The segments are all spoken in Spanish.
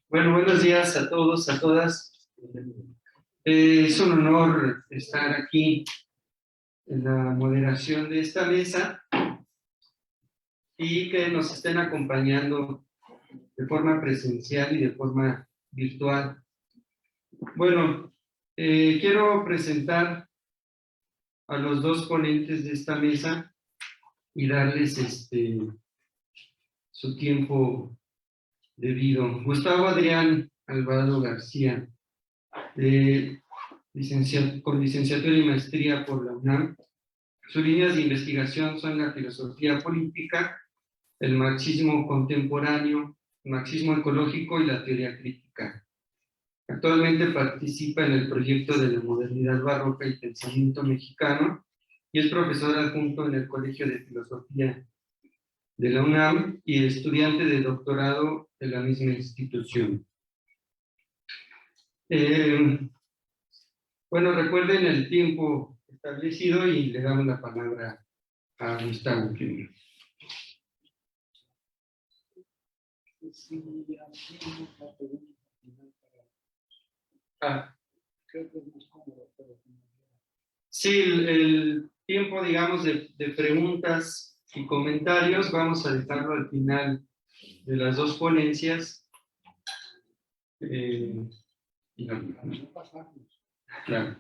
Bueno, buenos días a todos, a todas. Es un honor estar aquí en la moderación de esta mesa y que nos estén acompañando de forma presencial y de forma virtual. Bueno, quiero presentar a los dos ponentes de esta mesa y darles su tiempo debido. Gustavo Adrián Alvarado García, con licenciatura y maestría por la UNAM. Sus líneas de investigación son la filosofía política, el marxismo contemporáneo, el marxismo ecológico y la teoría crítica. Actualmente participa en el proyecto de la modernidad barroca y pensamiento mexicano y es profesor adjunto en el Colegio de Filosofía de la UNAM y estudiante de doctorado de la misma institución. Bueno, recuerden el tiempo establecido y le damos la palabra a Gustavo primero. Sí, el tiempo, digamos, de preguntas y comentarios vamos a dejarlo al final de las dos ponencias. Claro.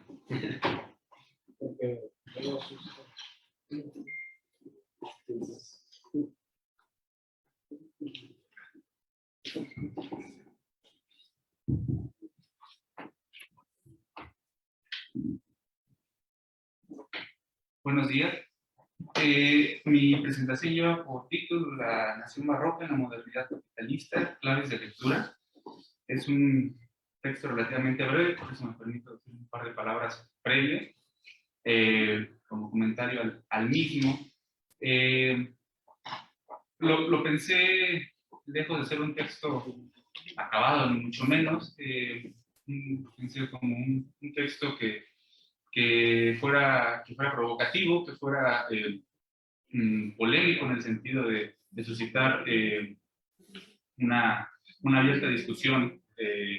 Buenos días. Mi presentación lleva por título La nación barroca en la modernidad capitalista, claves de lectura. Es un texto relativamente breve, por eso me permito decir un par de palabras previas, como comentario al mismo. Lo pensé, lejos de ser un texto acabado, ni mucho menos, pensé como un texto que fuera provocativo, que fuera polémico en el sentido de suscitar una abierta discusión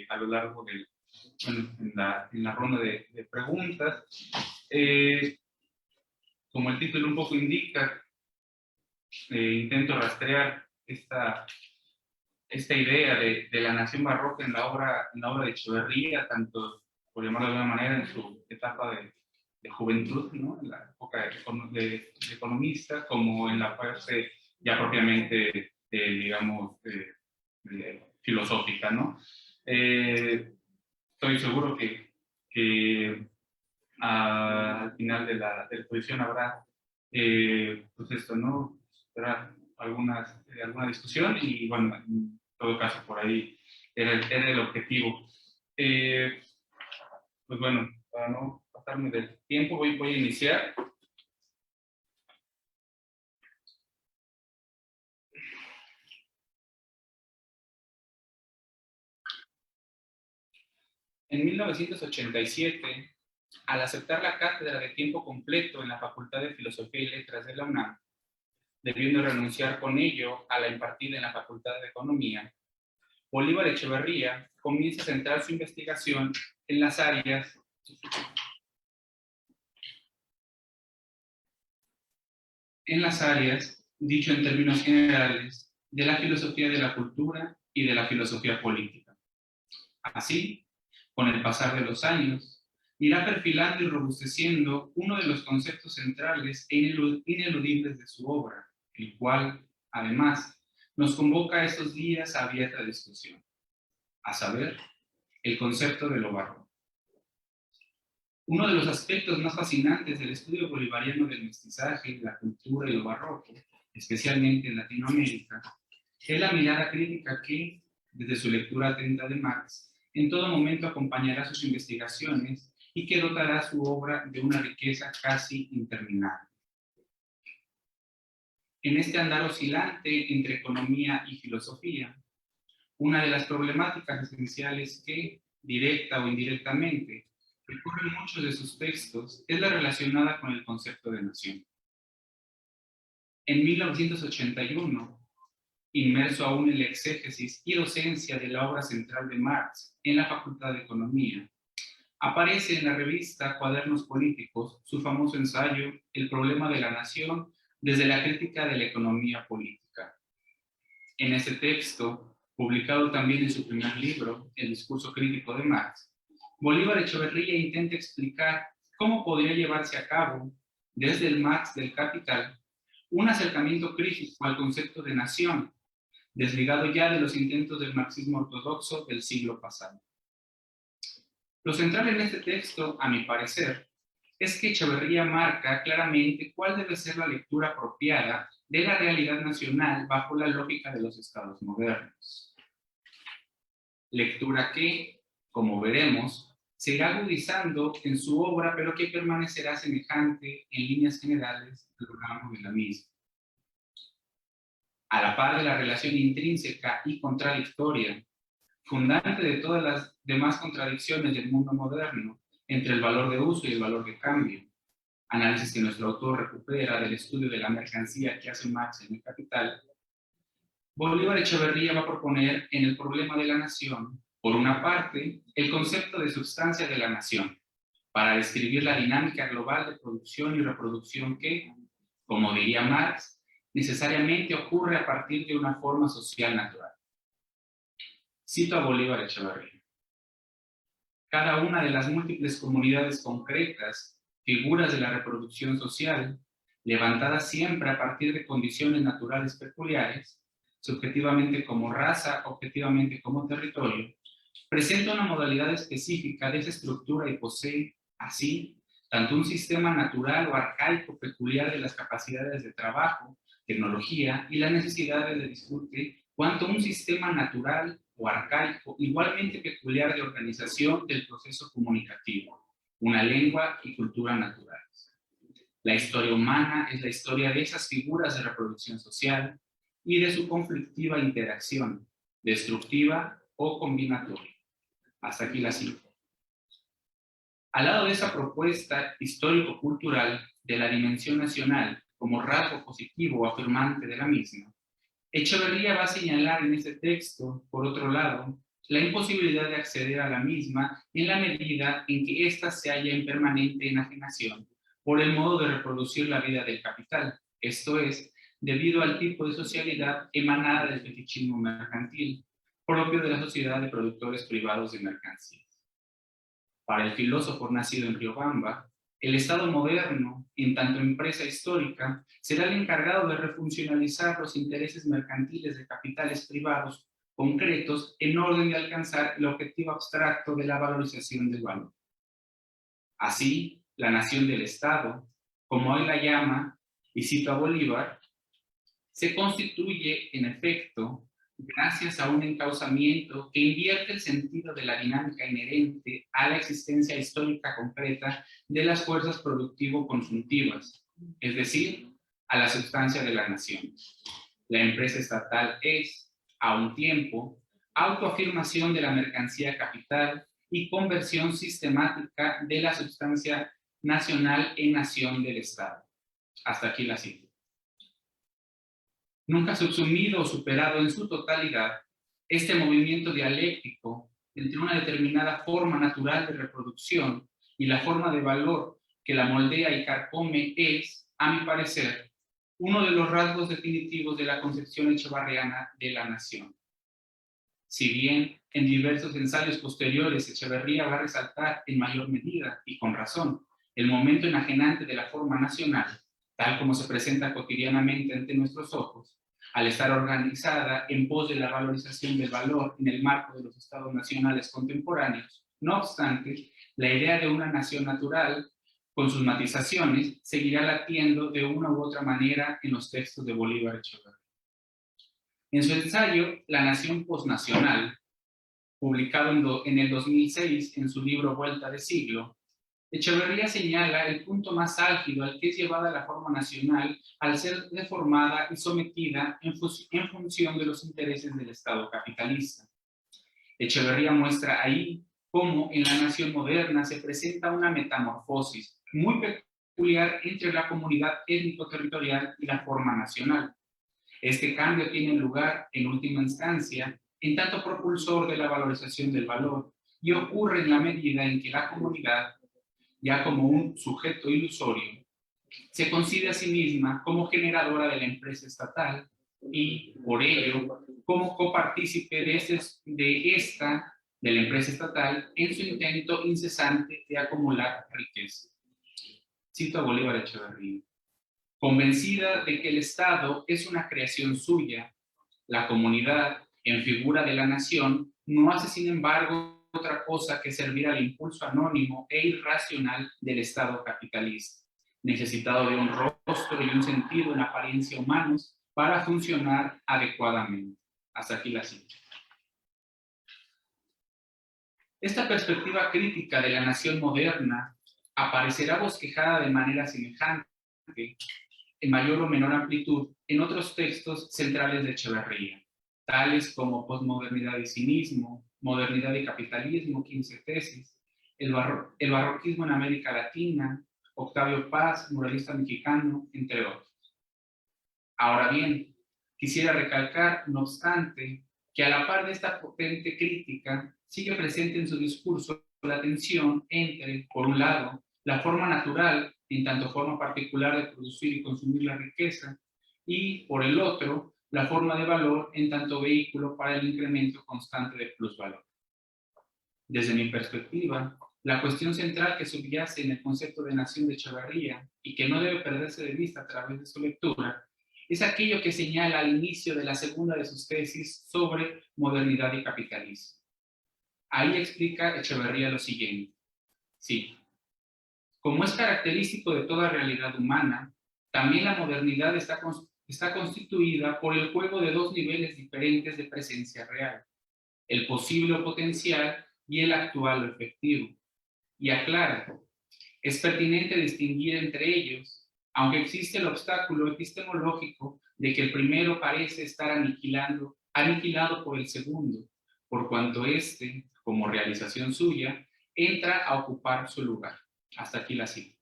a lo largo en la ronda de preguntas. Como el título un poco indica, intento rastrear esta idea de la nación barroca en la obra de Echeverría, tanto, por llamarlo de alguna manera, en su etapa de juventud, ¿no? En la época de economista, como en la fase ya propiamente, digamos, filosófica, ¿no? Estoy seguro que al final de la exposición habrá, pues esto, ¿no? Habrá alguna discusión y, bueno, en todo caso, por ahí era el objetivo. Pues bueno, para no pasarme del tiempo, voy a iniciar. En 1987, al aceptar la cátedra de tiempo completo en la Facultad de Filosofía y Letras de la UNAM, debiendo renunciar con ello a la impartida en la Facultad de Economía, Bolívar Echeverría comienza a centrar su investigación en las áreas dicho en términos generales, de la filosofía de la cultura y de la filosofía política. Así, con el pasar de los años, irá perfilando y robusteciendo uno de los conceptos centrales e ineludibles de su obra, el cual, además, nos convoca a estos días a abierta discusión, a saber, el concepto de lo barroco. Uno de los aspectos más fascinantes del estudio bolivariano del mestizaje, la cultura y lo barroco, especialmente en Latinoamérica, es la mirada crítica que, desde su lectura atenta de Marx, en todo momento acompañará sus investigaciones y que dotará su obra de una riqueza casi interminable. En este andar oscilante entre economía y filosofía, una de las problemáticas esenciales que, directa o indirectamente, recorren muchos de sus textos es la relacionada con el concepto de nación. En 1981, inmerso aún en la exégesis y docencia de la obra central de Marx en la Facultad de Economía, aparece en la revista Cuadernos Políticos su famoso ensayo El problema de la nación desde la crítica de la economía política. En ese texto, publicado también en su primer libro, El discurso crítico de Marx, Bolívar Echeverría intenta explicar cómo podría llevarse a cabo, desde el Marx del Capital, un acercamiento crítico al concepto de nación, desligado ya de los intentos del marxismo ortodoxo del siglo pasado. Lo central en este texto, a mi parecer, es que Echeverría marca claramente cuál debe ser la lectura apropiada de la realidad nacional bajo la lógica de los estados modernos. Lectura que, como veremos, se irá agudizando en su obra, pero que permanecerá semejante en líneas generales a lo largo de la misma. A la par de la relación intrínseca y contradictoria, fundante de todas las demás contradicciones del mundo moderno, entre el valor de uso y el valor de cambio, análisis que nuestro autor recupera del estudio de la mercancía que hace Marx en El Capital, Bolívar Echeverría va a proponer en el problema de la nación, por una parte, el concepto de sustancia de la nación, para describir la dinámica global de producción y reproducción que, como diría Marx, necesariamente ocurre a partir de una forma social natural. Cito a Bolívar Echeverría. Cada una de las múltiples comunidades concretas, figuras de la reproducción social, levantadas siempre a partir de condiciones naturales peculiares, subjetivamente como raza, objetivamente como territorio, presenta una modalidad específica de esa estructura y posee, así, tanto un sistema natural o arcaico peculiar de las capacidades de trabajo, tecnología y las necesidades de disfrute, cuanto un sistema natural o arcaico igualmente peculiar de organización del proceso comunicativo, una lengua y cultura naturales. La historia humana es la historia de esas figuras de reproducción social y de su conflictiva interacción, destructiva o combinatoria. Hasta aquí la cita. Al lado de esa propuesta histórico-cultural de la dimensión nacional como rasgo positivo o afirmante de la misma, Echeverría va a señalar en este texto, por otro lado, la imposibilidad de acceder a la misma en la medida en que ésta se halla en permanente enajenación por el modo de reproducir la vida del capital, esto es, debido al tipo de socialidad emanada del fetichismo mercantil, propio de la sociedad de productores privados de mercancías. Para el filósofo nacido en Riobamba, el Estado moderno, en tanto empresa histórica, será el encargado de refuncionalizar los intereses mercantiles de capitales privados concretos en orden de alcanzar el objetivo abstracto de la valorización del valor. Así, la nación del Estado, como hoy la llama, y cito a Bolívar, se constituye, en efecto, gracias a un encauzamiento que invierte el sentido de la dinámica inherente a la existencia histórica concreta de las fuerzas productivo-consuntivas, es decir, a la sustancia de la nación. La empresa estatal es, a un tiempo, autoafirmación de la mercancía capital y conversión sistemática de la sustancia nacional en nación del Estado. Hasta aquí la cita. Nunca subsumido o superado en su totalidad, este movimiento dialéctico entre una determinada forma natural de reproducción y la forma de valor que la moldea y carcome es, a mi parecer, uno de los rasgos definitivos de la concepción echevarriana de la nación. Si bien en diversos ensayos posteriores Echeverría va a resaltar en mayor medida, y con razón, el momento enajenante de la forma nacional, tal como se presenta cotidianamente ante nuestros ojos, al estar organizada en pos de la valorización del valor en el marco de los estados nacionales contemporáneos. No obstante, la idea de una nación natural, con sus matizaciones, seguirá latiendo de una u otra manera en los textos de Bolívar Echeverría. En su ensayo La nación posnacional, publicado en el 2006 en su libro Vuelta de siglo, Echeverría señala el punto más álgido al que es llevada la forma nacional al ser deformada y sometida en función de los intereses del Estado capitalista. Echeverría muestra ahí cómo en la nación moderna se presenta una metamorfosis muy peculiar entre la comunidad étnico-territorial y la forma nacional. Este cambio tiene lugar, en última instancia, en tanto propulsor de la valorización del valor, y ocurre en la medida en que la comunidad, ya como un sujeto ilusorio, se concibe a sí misma como generadora de la empresa estatal y, por ello, como copartícipe de la empresa estatal, en su intento incesante de acumular riqueza. Cito a Bolívar Echeverría. Convencida de que el Estado es una creación suya, la comunidad, en figura de la nación, no hace sin embargo otra cosa que servir al impulso anónimo e irracional del Estado capitalista, necesitado de un rostro y un sentido en apariencia humanos para funcionar adecuadamente. Hasta aquí la cita. Esta perspectiva crítica de la nación moderna aparecerá bosquejada de manera semejante, en mayor o menor amplitud, en otros textos centrales de Echeverría, tales como Posmodernidad y Cinismo, Modernidad y Capitalismo, 15 tesis, el barroquismo en América Latina, Octavio Paz, muralista mexicano, entre otros. Ahora bien, quisiera recalcar, no obstante, que a la par de esta potente crítica, sigue presente en su discurso la tensión entre, por un lado, la forma natural, en tanto forma particular de producir y consumir la riqueza, y, por el otro, la forma de valor en tanto vehículo para el incremento constante de plusvalor. Desde mi perspectiva, la cuestión central que subyace en el concepto de nación de Echeverría y que no debe perderse de vista a través de su lectura, es aquello que señala al inicio de la segunda de sus tesis sobre modernidad y capitalismo. Ahí explica Echeverría lo siguiente. Sí, como es característico de toda realidad humana, también la modernidad está constituida por el juego de dos niveles diferentes de presencia real, el posible o potencial y el actual o efectivo. Y aclara, es pertinente distinguir entre ellos, aunque existe el obstáculo epistemológico de que el primero parece estar aniquilado por el segundo, por cuanto éste, como realización suya, entra a ocupar su lugar. Hasta aquí la cita.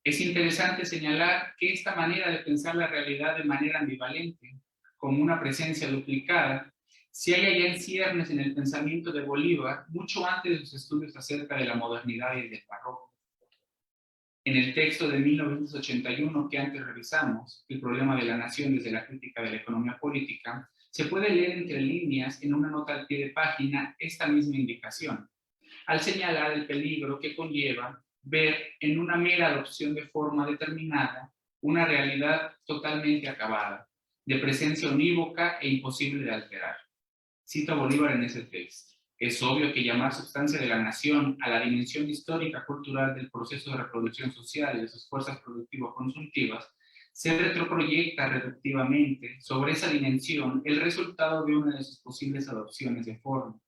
Es interesante señalar que esta manera de pensar la realidad de manera ambivalente, como una presencia duplicada, se halla ya en ciernes en el pensamiento de Bolívar mucho antes de sus estudios acerca de la modernidad y del barroco. En el texto de 1981 que antes revisamos, El problema de la nación desde la crítica de la economía política, se puede leer entre líneas en una nota al pie de página esta misma indicación, al señalar el peligro que conlleva ver en una mera adopción de forma determinada una realidad totalmente acabada, de presencia unívoca e imposible de alterar. Cito a Bolívar en ese texto. Es obvio que llamar sustancia de la nación a la dimensión histórica cultural del proceso de reproducción social y de sus fuerzas productivo-consultivas se retroproyecta reductivamente sobre esa dimensión el resultado de una de sus posibles adopciones de forma.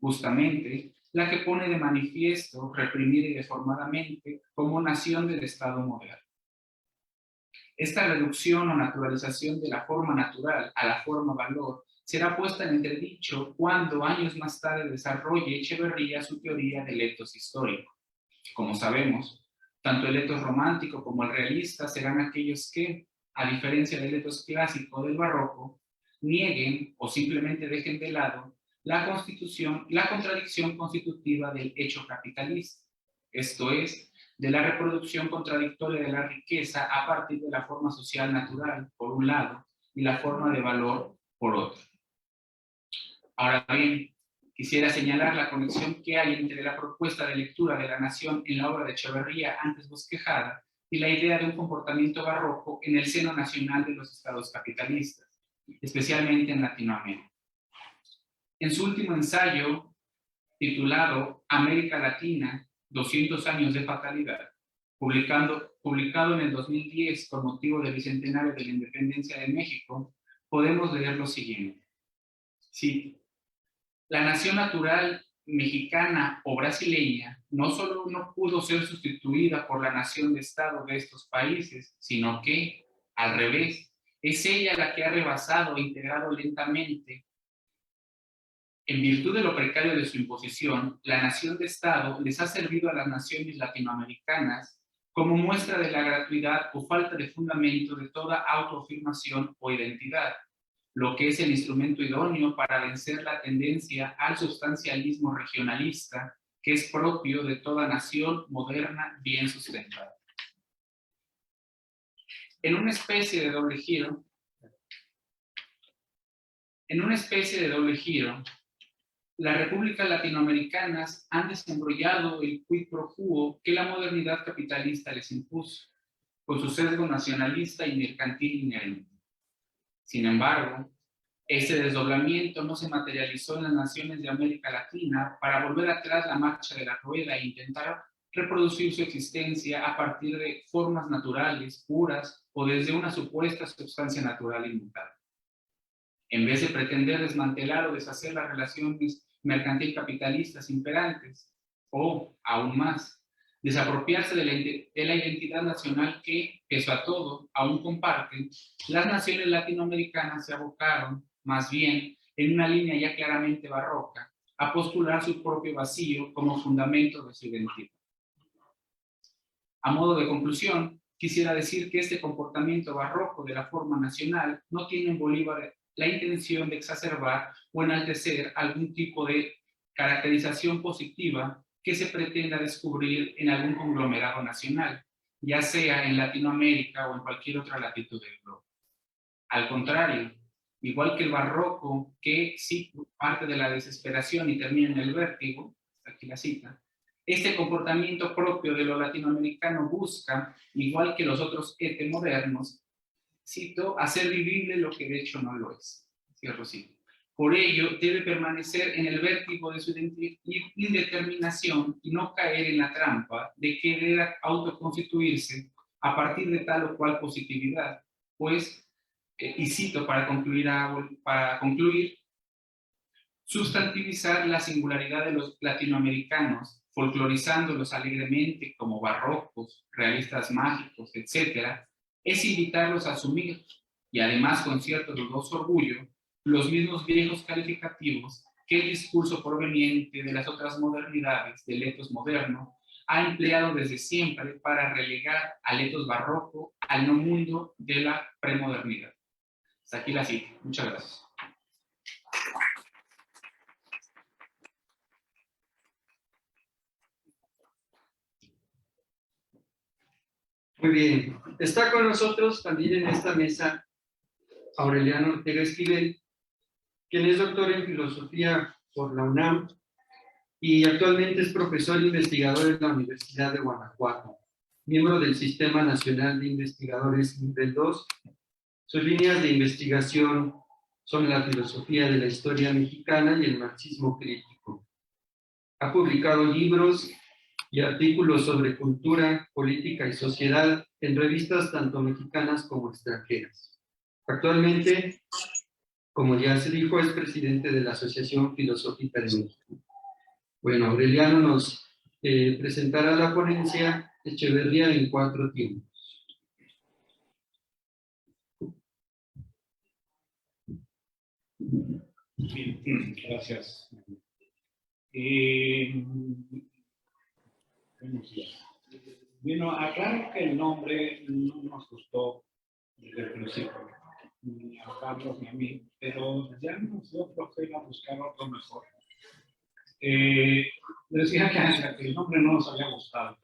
Justamente, la que pone de manifiesto, reprimida y deformadamente, como nación del Estado moderno. Esta reducción o naturalización de la forma natural a la forma valor será puesta en entredicho cuando años más tarde desarrolle Echeverría su teoría del etos histórico. Como sabemos, tanto el etos romántico como el realista serán aquellos que, a diferencia del etos clásico o del barroco, nieguen o simplemente dejen de lado la contradicción constitutiva del hecho capitalista, esto es, de la reproducción contradictoria de la riqueza a partir de la forma social natural, por un lado, y la forma de valor, por otro. Ahora bien, quisiera señalar la conexión que hay entre la propuesta de lectura de la nación en la obra de Echeverría antes bosquejada y la idea de un comportamiento barroco en el seno nacional de los estados capitalistas, especialmente en Latinoamérica. En su último ensayo, titulado América Latina, 200 años de fatalidad, publicado en el 2010 con motivo del bicentenario de la independencia de México, podemos leer lo siguiente. Sí, la nación natural mexicana o brasileña no solo no pudo ser sustituida por la nación de Estado de estos países, sino que, al revés, es ella la que ha rebasado e integrado lentamente. En virtud de lo precario de su imposición, la nación de Estado les ha servido a las naciones latinoamericanas como muestra de la gratuidad o falta de fundamento de toda autoafirmación o identidad, lo que es el instrumento idóneo para vencer la tendencia al sustancialismo regionalista que es propio de toda nación moderna bien sustentada. En una especie de doble giro, las repúblicas latinoamericanas han desembrollado el quid pro quo que la modernidad capitalista les impuso, con su sesgo nacionalista y mercantil inherente. Sin embargo, ese desdoblamiento no se materializó en las naciones de América Latina para volver atrás la marcha de la rueda e intentar reproducir su existencia a partir de formas naturales, puras o desde una supuesta sustancia natural inmutable. En vez de pretender desmantelar o deshacer las relaciones mercantil capitalistas imperantes, o, aún más, desapropiarse de la identidad nacional que, pese a todo, aún comparten, las naciones latinoamericanas se abocaron, más bien, en una línea ya claramente barroca, a postular su propio vacío como fundamento de su identidad. A modo de conclusión, quisiera decir que este comportamiento barroco de la forma nacional no tiene en Bolívar la intención de exacerbar o enaltecer algún tipo de caracterización positiva que se pretenda descubrir en algún conglomerado nacional, ya sea en Latinoamérica o en cualquier otra latitud del globo. Al contrario, igual que el barroco, que sí parte de la desesperación y termina en el vértigo, aquí la cita, este comportamiento propio de lo latinoamericano busca, igual que los otros modernos, cito, hacer vivible lo que de hecho no lo es. Cierro cito. Por ello, debe permanecer en el vértigo de su indeterminación y no caer en la trampa de querer autoconstituirse a partir de tal o cual positividad, pues, y cito para concluir, sustantivizar la singularidad de los latinoamericanos, folclorizándolos alegremente como barrocos, realistas mágicos, etc., es invitarlos a asumir, y además con cierto dudoso orgullo, los mismos viejos calificativos que el discurso proveniente de las otras modernidades del etos moderno ha empleado desde siempre para relegar al etos barroco al no mundo de la premodernidad. Hasta aquí la cita. Muchas gracias. Muy bien. Está con nosotros también en esta mesa Aureliano Ortega Esquivel, quien es doctor en filosofía por la UNAM y actualmente es profesor e investigador en la Universidad de Guanajuato, miembro del Sistema Nacional de Investigadores Nivel 2. Sus líneas de investigación son la filosofía de la historia mexicana y el marxismo crítico. Ha publicado libros y artículos sobre cultura, política y sociedad en revistas tanto mexicanas como extranjeras. Actualmente, como ya se dijo, es presidente de la Asociación Filosófica de México. Bueno, Aureliano nos presentará la ponencia Echeverría en 4 tiempos. Bien, gracias. Buenos días. Bueno, aclaro que el nombre no nos gustó desde el principio, ni a Carlos ni a mí, pero ya nos dio flojera buscar otro mejor. Decía que el nombre no nos había gustado.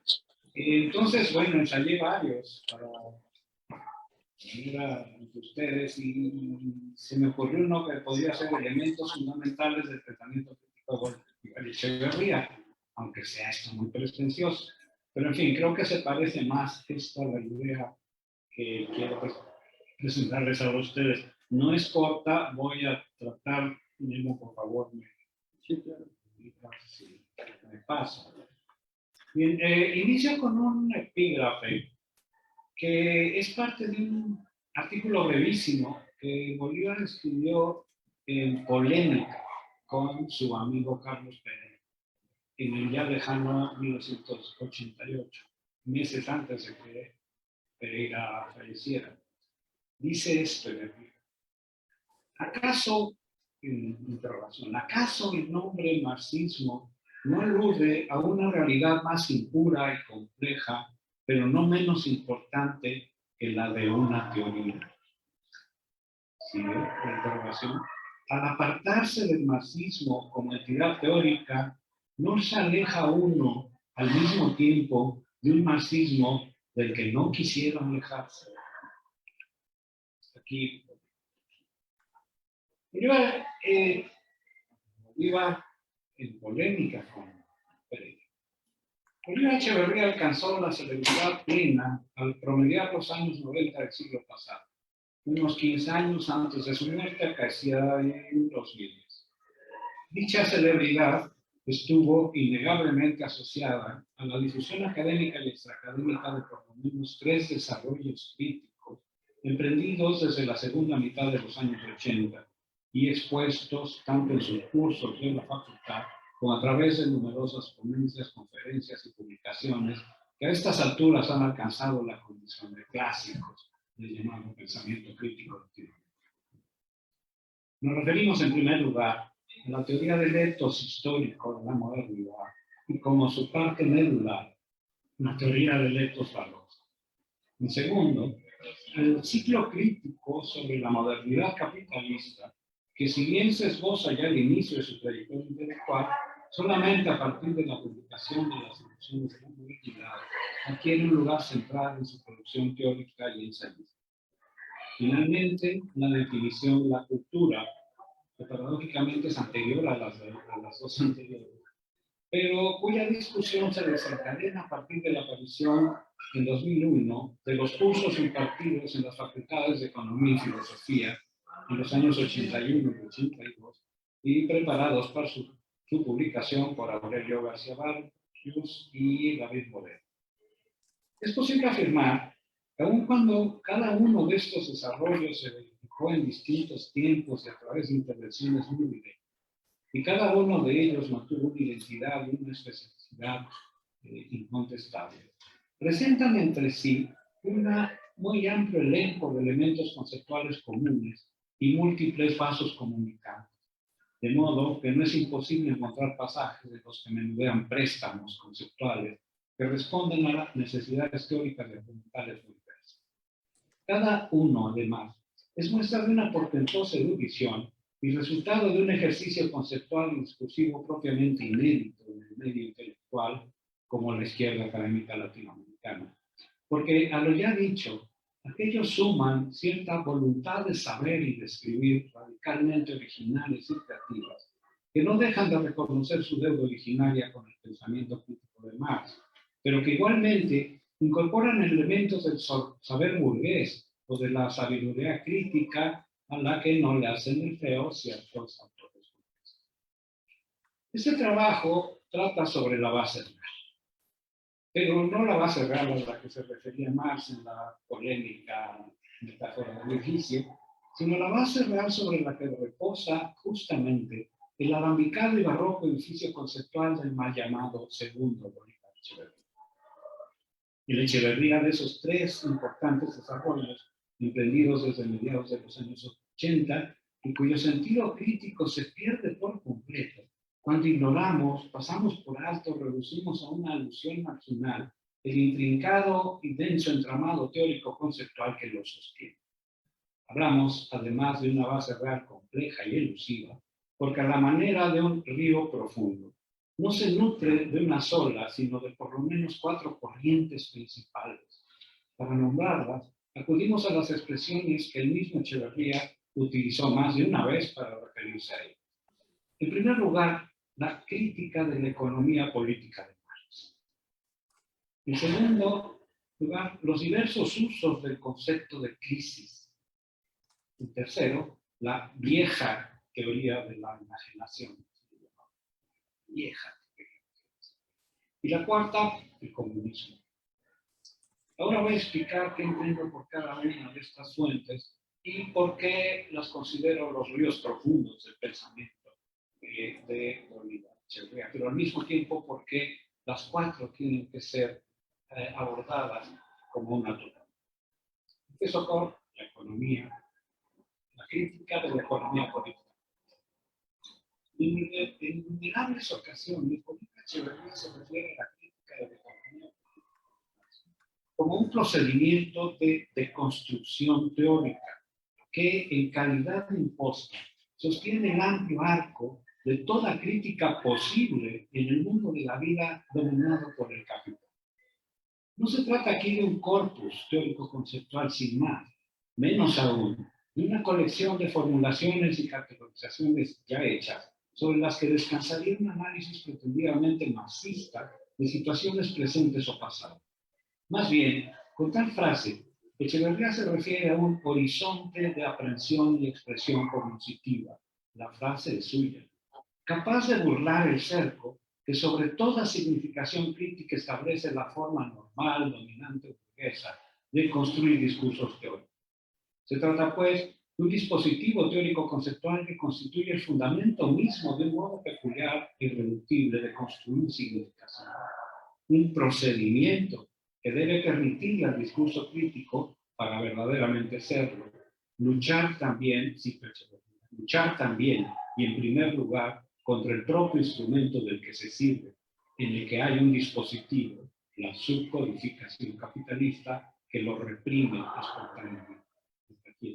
Entonces, bueno, ensayé varios para venir ante ustedes y se me ocurrió uno que podría ser elementos fundamentales del pensamiento crítico de Echeverría, aunque sea esto muy pretencioso. Pero en fin, creo que se parece más esto a la idea que quiero presentarles a ustedes. No es corta, voy a tratar, Nemo, por favor, me paso. Bien, inicio con un epígrafe que es parte de un artículo brevísimo que Bolívar escribió en polémica con su amigo Carlos Pérez en el ya lejano 1988, meses antes de que Pereira falleciera. Dice esto: ¿acaso, ¿acaso el nombre marxismo no alude a una realidad más impura y compleja pero no menos importante que la de una teoría. ¿Sigue la interrogación? Al apartarse del marxismo como entidad teórica, no se aleja uno al mismo tiempo de un marxismo del que no quisiera alejarse. Aquí iba en polémica con Pereira. Bolívar Echeverría alcanzó la celebridad plena al promediar los años 90 del siglo pasado, unos 15 años antes de su muerte, acaecida en 2010. Dicha celebridad estuvo innegablemente asociada a la difusión académica y extraacadémica de por lo menos 3 desarrollos críticos emprendidos desde la segunda mitad de los años 80 y expuestos tanto en sus cursos de la facultad como a través de numerosas ponencias, conferencias y publicaciones que a estas alturas han alcanzado la condición de clásicos del llamado pensamiento crítico. Nos referimos en primer lugar a la teoría del etos histórico de la modernidad y como su parte medular, la teoría del etos valores. En segundo, el ciclo crítico sobre la modernidad capitalista, que si bien se esboza ya al inicio de su trayectoria intelectual, solamente a partir de la publicación de las soluciones de la modernidad adquiere un lugar central en su producción teórica y ensayística. Finalmente, la definición de la cultura, que paradójicamente es anterior a las dos anteriores, pero cuya discusión se desencadena a partir de la aparición en 2001 de los cursos impartidos en las facultades de Economía y Filosofía en los años 81 y 82 y preparados para su publicación por Aurelio García Barrios y David Moreno. Es posible afirmar que aun cuando cada uno de estos desarrollos se verificó en distintos tiempos y a través de intervenciones muy directas, y cada uno de ellos mantuvo una identidad y una especificidad incontestable, presentan entre sí un muy amplio elenco de elementos conceptuales comunes y múltiples vasos comunicantes, de modo que no es imposible encontrar pasajes de los que menudean préstamos conceptuales que responden a las necesidades teóricas y argumentales diversas. Cada uno, además, es muestra de una portentosa erudición y resultado de un ejercicio conceptual y discursivo propiamente inédito en el medio intelectual como la izquierda académica latinoamericana. Porque, a lo ya dicho, aquellos suman cierta voluntad de saber y de escribir radicalmente originales y creativas, que no dejan de reconocer su deuda originaria con el pensamiento crítico de Marx, pero que igualmente incorporan elementos del saber burgués o de la sabiduría crítica a la que no le hacen el feo ciertos autores. Este trabajo trata sobre la base real, pero no la base real a la que se refería Marx en la polémica metáfora del edificio, sino la base real sobre la que reposa justamente el alambicado y barroco edificio conceptual del mal llamado segundo Bolívar Echeverría. El Echeverría de esos 3 importantes desarrollos emprendidos desde mediados de los años 80 y cuyo sentido crítico se pierde por completo cuando ignoramos, pasamos por alto, reducimos a una alusión marginal el intrincado y denso entramado teórico-conceptual que lo sostiene. Hablamos, además, de una base real compleja y elusiva, porque a la manera de un río profundo, no se nutre de una sola, sino de por lo menos 4 corrientes principales. Para nombrarlas, acudimos a las expresiones que el mismo Echeverría utilizó más de una vez para referirse a ellas. En primer lugar, la crítica de la economía política de Marx. En segundo lugar, los diversos usos del concepto de crisis. En tercero, la vieja teoría de la enajenación. Vieja teoría. Y la cuarta, el comunismo. Ahora voy a explicar qué entiendo por cada una de estas fuentes y por qué las considero los ríos profundos del pensamiento de Bolívar Echeverría, pero al mismo tiempo porque las 4 tienen que ser abordadas como un natural. Empiezo con la economía, la crítica de la economía política. En innumerables ocasiones, Bolívar Echeverría se refiere a la crítica de la economía política como un procedimiento de construcción teórica que en calidad de imposta sostiene el amplio arco de toda crítica posible en el mundo de la vida dominado por el capital. No se trata aquí de un corpus teórico-conceptual sin más, menos aún de una colección de formulaciones y categorizaciones ya hechas, sobre las que descansaría un análisis pretendidamente marxista de situaciones presentes o pasadas. Más bien, con tal frase, Echeverría se refiere a un horizonte de aprehensión y expresión cognitiva. La frase es suya, capaz de burlar el cerco que sobre toda significación crítica establece la forma normal, dominante o burguesa de construir discursos teóricos. Se trata, pues, de un dispositivo teórico-conceptual que constituye el fundamento mismo de un modo peculiar e irreductible de construir significación. Un procedimiento que debe permitir al discurso crítico, para verdaderamente serlo, luchar también y en primer lugar contra el propio instrumento del que se sirve, en el que hay un dispositivo, la subcodificación capitalista, que lo reprime espontáneamente. De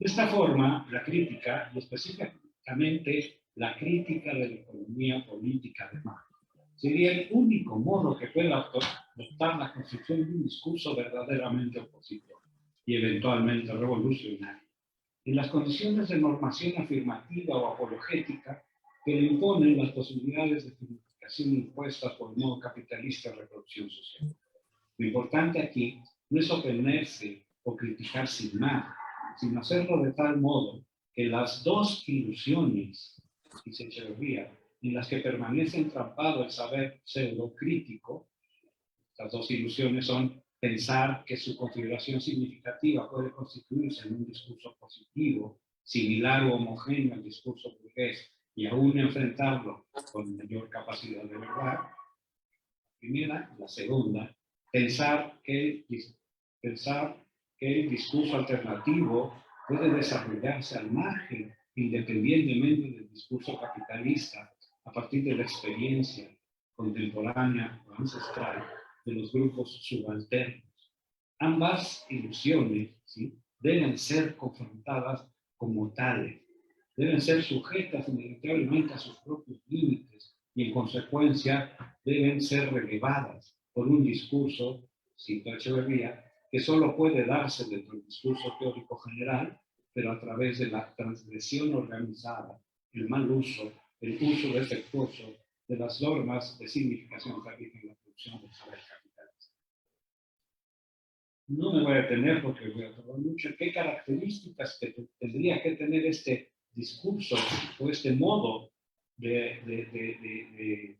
esta forma, la crítica, y específicamente la crítica de la economía política de Marx, sería el único modo que pueda adoptar la construcción de un discurso verdaderamente opositor y eventualmente revolucionario, en las condiciones de normación afirmativa o apologética que le imponen las posibilidades de significación impuestas por el modo capitalista de reproducción social. Lo importante aquí no es oponerse o criticar sin más, sino hacerlo de tal modo que las dos ilusiones, dice Echeverría, en las que permanece entrampado el saber pseudocrítico, las dos ilusiones son pensar que su configuración significativa puede constituirse en un discurso positivo, similar o homogéneo al discurso burgués, y aún enfrentarlo con mayor capacidad de verdad. La primera, la segunda, pensar que el discurso alternativo puede desarrollarse al margen, independientemente del discurso capitalista, a partir de la experiencia contemporánea o ancestral de los grupos subalternos. Ambas ilusiones, ¿sí?, deben ser confrontadas como tales, deben ser sujetas inevitablemente a sus propios límites y en consecuencia deben ser relevadas por un discurso, cito Echeverría, que solo puede darse dentro del discurso teórico general, pero a través de la transgresión organizada, el mal uso, el uso defectuoso de las normas de significación que rigen la producción del saber capitalista. No me voy a detener porque voy a tardar mucho. ¿Qué características tendría que tener este discurso o este modo de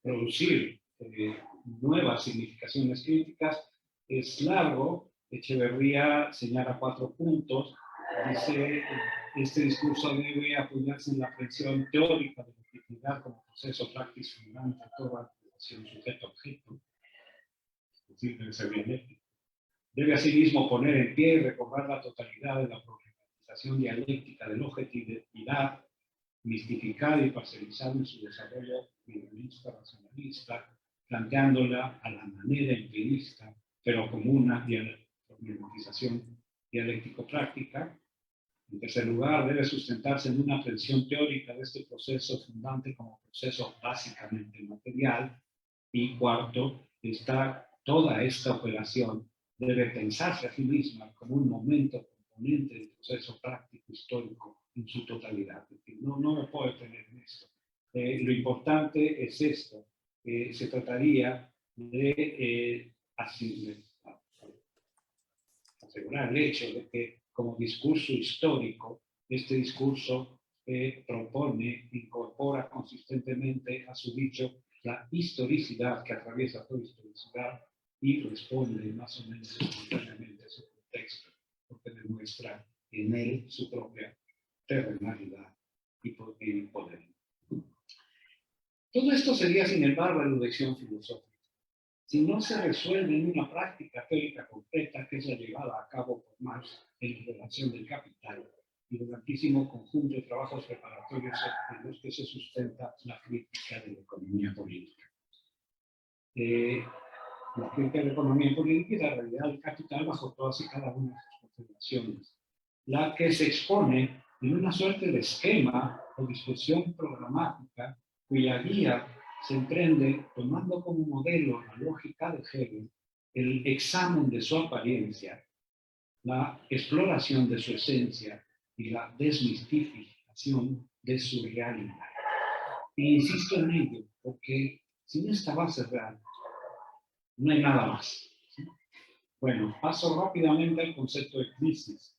producir nuevas significaciones críticas? Es largo. Echeverría señala 4 puntos. Dice, este discurso debe apoyarse en la aprehensión teórica de la objetividad como proceso práctico fundante de toda relación sujeto-objeto, es decir, debe ser dialéctico. Debe asimismo poner en pie y recobrar la totalidad de la problematización dialéctica de la objetividad, mistificada y parcializada en su desarrollo idealista, racionalista, planteándola a la manera empirista, pero como una problematización dialéctico-práctica. En tercer lugar, debe sustentarse en una aprehensión teórica de este proceso fundante como proceso básicamente material. Y cuarto, toda esta operación debe pensarse a sí misma como un momento componente del proceso práctico histórico en su totalidad. Es decir, no me puedo detener en esto. Lo importante es esto. Se trataría de asegurar el hecho de que como discurso histórico, este discurso propone, incorpora consistentemente a su dicho la historicidad que atraviesa toda historicidad y responde más o menos espontáneamente a su contexto, porque demuestra en él su propia terrenalidad y poder. Todo esto sería, sin embargo, eludeción filosófica. Si no se resuelve en una práctica teórica concreta, que es la llevada a cabo por Marx en relación del capital y del amplísimo conjunto de trabajos preparatorios en los que se sustenta la crítica de la economía política. la crítica de la economía política y la realidad del capital bajo todas y cada una de sus configuraciones, la que se expone en una suerte de esquema o discusión programática cuya guía se emprende tomando como modelo la lógica de Hegel, el examen de su apariencia, la exploración de su esencia y la desmistificación de su realidad. E insisto en ello, porque sin esta base real no hay nada más. ¿Sí? Bueno, paso rápidamente al concepto de crisis.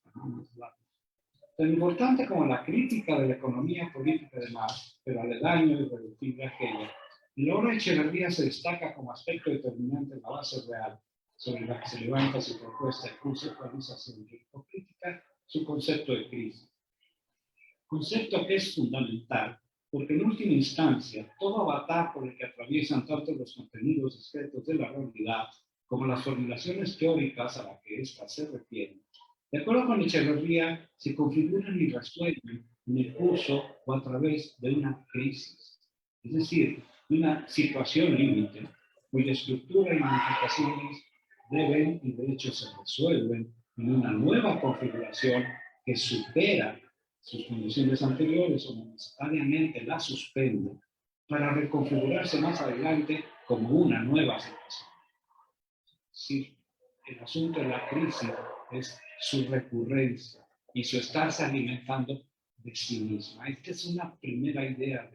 Tan importante como la crítica de la economía política de Marx, pero aledaño y reductible a Hegel, en la obra de Echeverría se destaca como aspecto determinante la base real sobre la que se levanta su propuesta de conceptualización crítica, su concepto de crisis. Concepto que es fundamental, porque en última instancia, todo avatar por el que atraviesan tanto los contenidos discretos de la realidad como las formulaciones teóricas a las que ésta se refiere, de acuerdo con Echeverría, se configuran y resuelven en el curso o a través de una crisis, es decir, una situación límite, cuya estructura y modificaciones deben y de hecho se resuelven en una nueva configuración que supera sus condiciones anteriores o necesariamente las suspende para reconfigurarse más adelante como una nueva situación. Sí, el asunto de la crisis es su recurrencia y su estarse alimentando de sí misma. Esta es una primera idea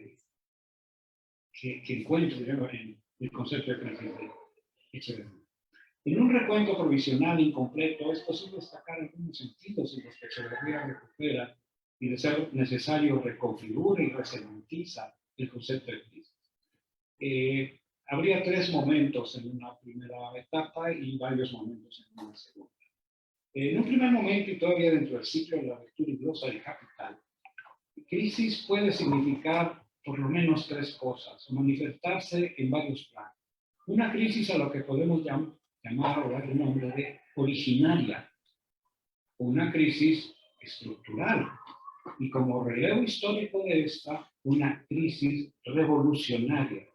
que encuentro yo en el concepto de crisis de Echeverría. En un recuento provisional incompleto es posible destacar algunos sentidos en los que Echeverría recupera y de ser necesario reconfigura y resemantiza el concepto de crisis. Habría 3 momentos en una primera etapa y varios momentos en una segunda. En un primer momento, y todavía dentro del ciclo de la lectura y glosa del Capital, crisis puede significar por lo menos 3 cosas, o manifestarse en varios planos. Una crisis a lo que podemos llamar o dar el nombre de originaria, una crisis estructural, y como relevo histórico de esta, una crisis revolucionaria.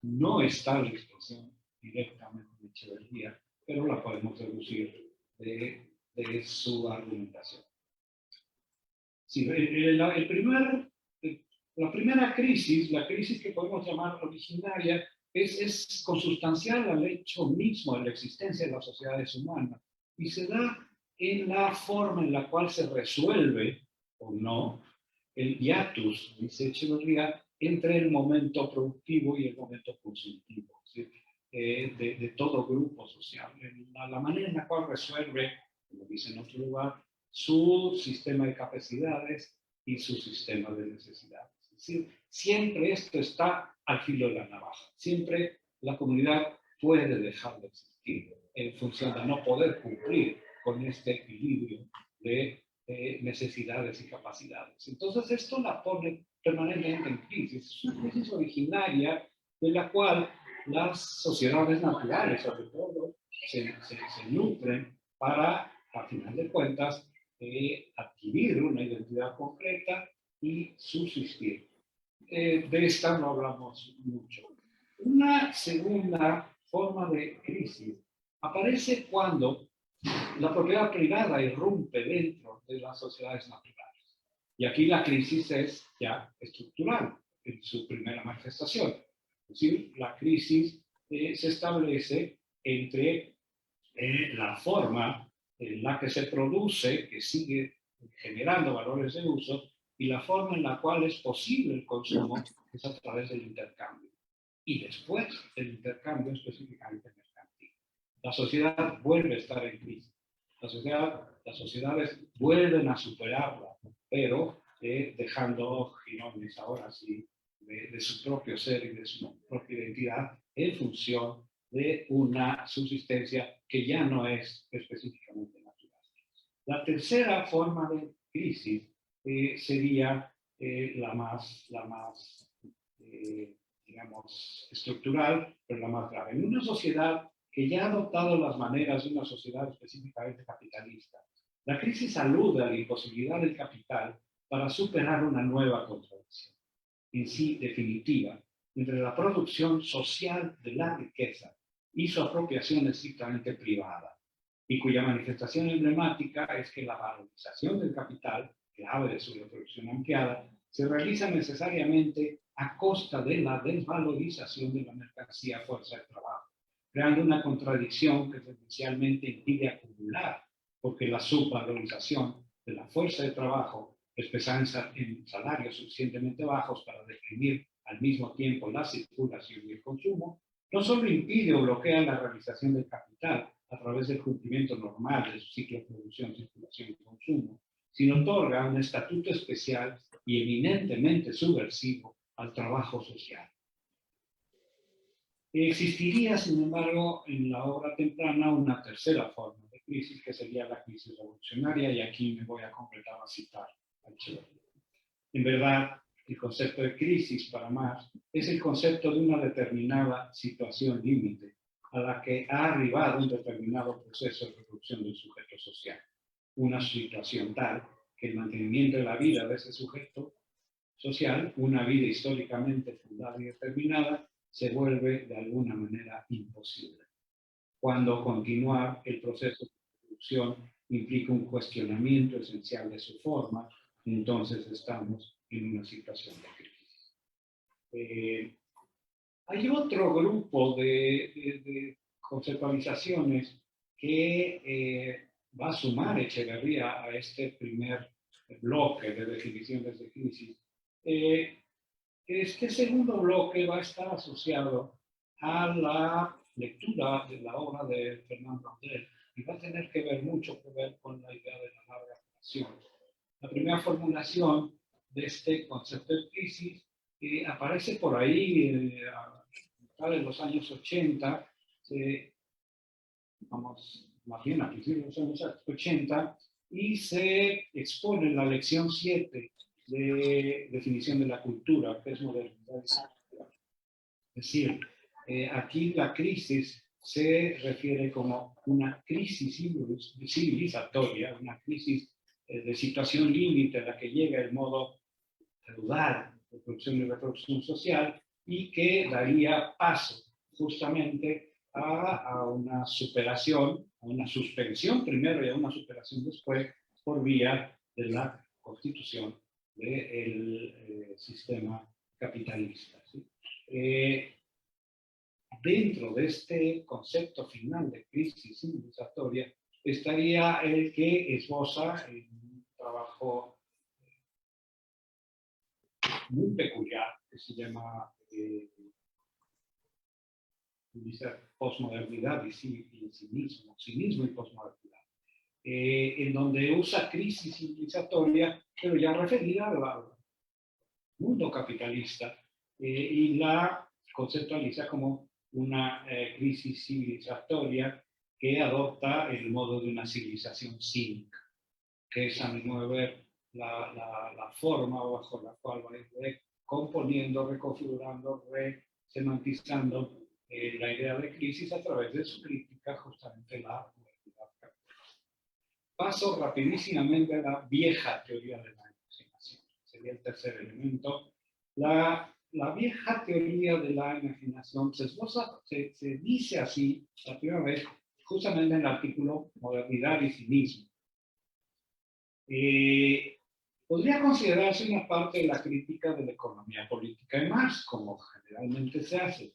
No está la expresión directamente de Echeverría, pero la podemos deducir de su argumentación. Sí, la primera crisis, la crisis que podemos llamar originaria, es consustancial al hecho mismo de la existencia de las sociedades humanas y se da en la forma en la cual se resuelve o no el hiatus, dice Echeverría, entre el momento productivo y el momento consultivo, ¿sí? De todo grupo social. La manera en la cual resuelve, como dice en otro lugar, su sistema de capacidades y su sistema de necesidades. Es decir, siempre esto está al filo de la navaja. Siempre la comunidad puede dejar de existir en función de no poder cumplir con este equilibrio de necesidades y capacidades. Entonces esto la pone permanentemente en crisis. Es una crisis originaria de la cual las sociedades naturales, sobre todo, se nutren para, a final de cuentas, adquirir una identidad concreta y subsistir. De esta no hablamos mucho. Una segunda forma de crisis aparece cuando la propiedad privada irrumpe dentro de las sociedades naturales. Y aquí la crisis es ya estructural en su primera manifestación. Es decir, la crisis se establece entre la forma en la que se produce, que sigue generando valores de uso, y la forma en la cual es posible el consumo, es a través del intercambio. Y después del intercambio específicamente mercantil. La sociedad vuelve a estar en crisis. Las sociedades vuelven a superarla, pero dejando girones ahora sí de su propio ser y de su propia identidad en función de una subsistencia que ya no es específicamente natural. La tercera forma de crisis sería la más digamos, estructural, pero la más grave. En una sociedad que ya ha adoptado las maneras de una sociedad específicamente capitalista, la crisis alude a la imposibilidad del capital para superar una nueva contradicción, en sí definitiva, entre la producción social de la riqueza y su apropiación estrictamente privada, y cuya manifestación emblemática es que la valorización del capital, clave de su reproducción ampliada, se realiza necesariamente a costa de la desvalorización de la mercancía fuerza de trabajo, creando una contradicción que esencialmente impide acumular, porque la subvalorización de la fuerza de trabajo, expresada en salarios suficientemente bajos para definir al mismo tiempo la circulación y el consumo, no solo impide o bloquea la realización del capital a través del cumplimiento normal de su ciclo de producción, circulación y consumo, sino otorga un estatuto especial y eminentemente subversivo al trabajo social. Existiría, sin embargo, en la obra temprana una tercera forma de crisis, que sería la crisis revolucionaria, y aquí me voy a completar a citar a Echeverría. En verdad, el concepto de crisis para Marx es el concepto de una determinada situación límite a la que ha arribado un determinado proceso de reproducción del sujeto social. Una situación tal que el mantenimiento de la vida de ese sujeto social, una vida históricamente fundada y determinada, se vuelve de alguna manera imposible. Cuando continuar el proceso de reproducción implica un cuestionamiento esencial de su forma, entonces estamos en una situación de crisis. Hay otro grupo de conceptualizaciones que va a sumar Echeverría a este primer bloque de definiciones de crisis. Este segundo bloque va a estar asociado a la lectura de la obra de Fernand Braudel y va a tener que ver mucho con la idea de la larga duración. La primera formulación de este concepto de crisis aparece por ahí a mitad de los años 80, vamos, más bien a principios de los años 80, y se expone en la lección 7 de definición de la cultura, que es modernidad y cultura. Es decir, aquí la crisis se refiere como una crisis civilizatoria, una crisis de situación límite a la que llega el modo feudal de producción y reproducción social, y que daría paso justamente a una superación, a una suspensión primero y a una superación después por vía de la constitución del sistema capitalista. ¿Sí? Dentro de este concepto final de crisis civilizatoria estaría el que esboza en un trabajo muy peculiar que se llama posmodernidad y cinismo y posmodernidad, en donde usa crisis civilizatoria, pero ya referida al mundo capitalista, y la conceptualiza como una crisis civilizatoria que adopta el modo de una civilización cínica, que es a mi modo de ver la forma bajo la cual va a ir recomponiendo, reconfigurando, resemantizando la idea de crisis a través de su crítica justamente la modernidad capitalista. Paso rapidísimamente a la vieja teoría de la imaginación. Sería el tercer elemento. La vieja teoría de la imaginación se dice así la primera vez justamente en el artículo Modernidad y Cinismo. Podría considerarse una parte de la crítica de la economía política de Marx, como generalmente se hace.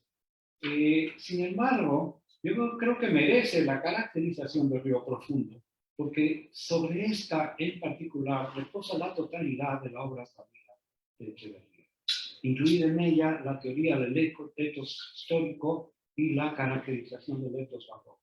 Sin embargo, yo creo que merece la caracterización de Río Profundo, porque sobre esta en particular reposa la totalidad de la obra establecida de Echeverría, incluida en ella la teoría del etos histórico y la caracterización del etos barroco.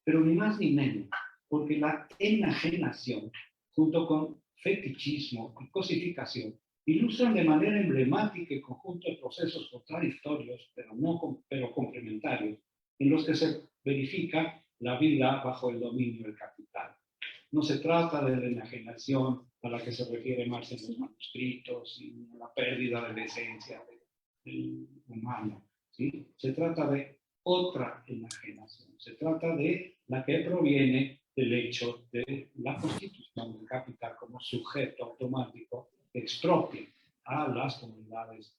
Pero ni más ni menos, porque la enajenación, junto con fetichismo y cosificación, ilustran de manera emblemática el conjunto de procesos contradictorios, pero complementarios, en los que se verifica la vida bajo el dominio del capital. No se trata de la enajenación a la que se refiere Marx en los manuscritos y la pérdida de la esencia del humano, ¿sí? Se trata de otra enajenación, se trata de la que proviene del hecho de la constitución del capital como sujeto automático que expropia a las comunidades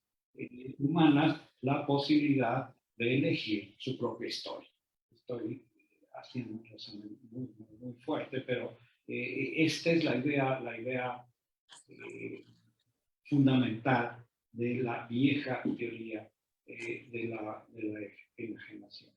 humanas la posibilidad de elegir su propia historia. estoy haciendo un resumen muy fuerte, pero esta es la idea fundamental de la vieja teoría de la enajenación.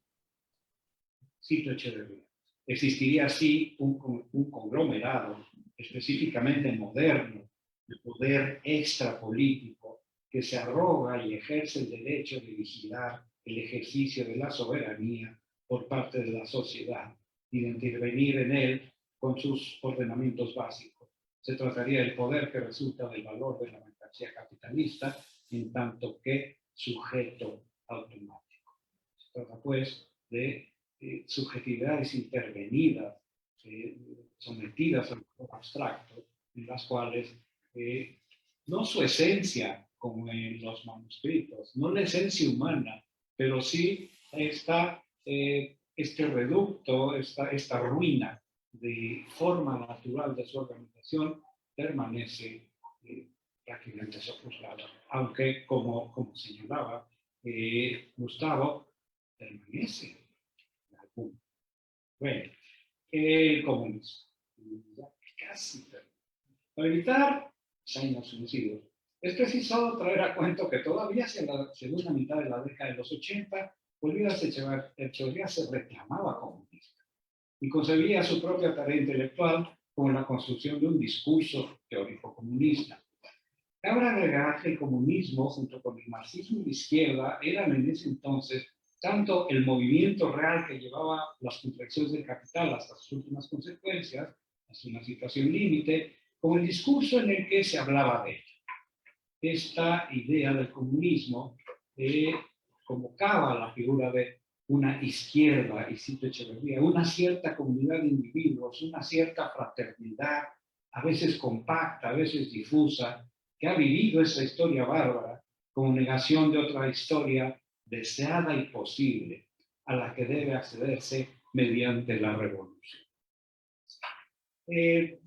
Cito Echeverría. Existiría así un conglomerado específicamente moderno de poder extrapolítico que se arroga y ejerce el derecho de vigilar el ejercicio de la soberanía por parte de la sociedad y de intervenir en él con sus ordenamientos básicos. Se trataría del poder que resulta del valor de la mercancía capitalista en tanto que sujeto automático. Se trata, pues, de subjetividades intervenidas, sometidas al abstracto, en las cuales no su esencia, como en los manuscritos, no la esencia humana, pero sí está este reducto, esta ruina de forma natural de su organización, permanece prácticamente sojuzgada, aunque, como señalaba Gustavo, permanece. Bueno, el comunismo. Ya casi. Para evitar años vencidos, es preciso traer a cuento que todavía hacia la segunda mitad de la década de los 80, Olivas Echeverría se reclamaba comunista y concebía su propia tarea intelectual como la construcción de un discurso teórico comunista. Cabe agregar que el comunismo, junto con el marxismo de izquierda, eran en ese entonces tanto el movimiento real que llevaba las contracciones del capital hasta sus últimas consecuencias, hasta una situación límite, como el discurso en el que se hablaba de ello. Esta idea del comunismo convocaba la figura de una izquierda, y cito Echeverría, una cierta comunidad de individuos, una cierta fraternidad, a veces compacta, a veces difusa, que ha vivido esa historia bárbara como negación de otra historia deseada y posible, a la que debe accederse mediante la revolución.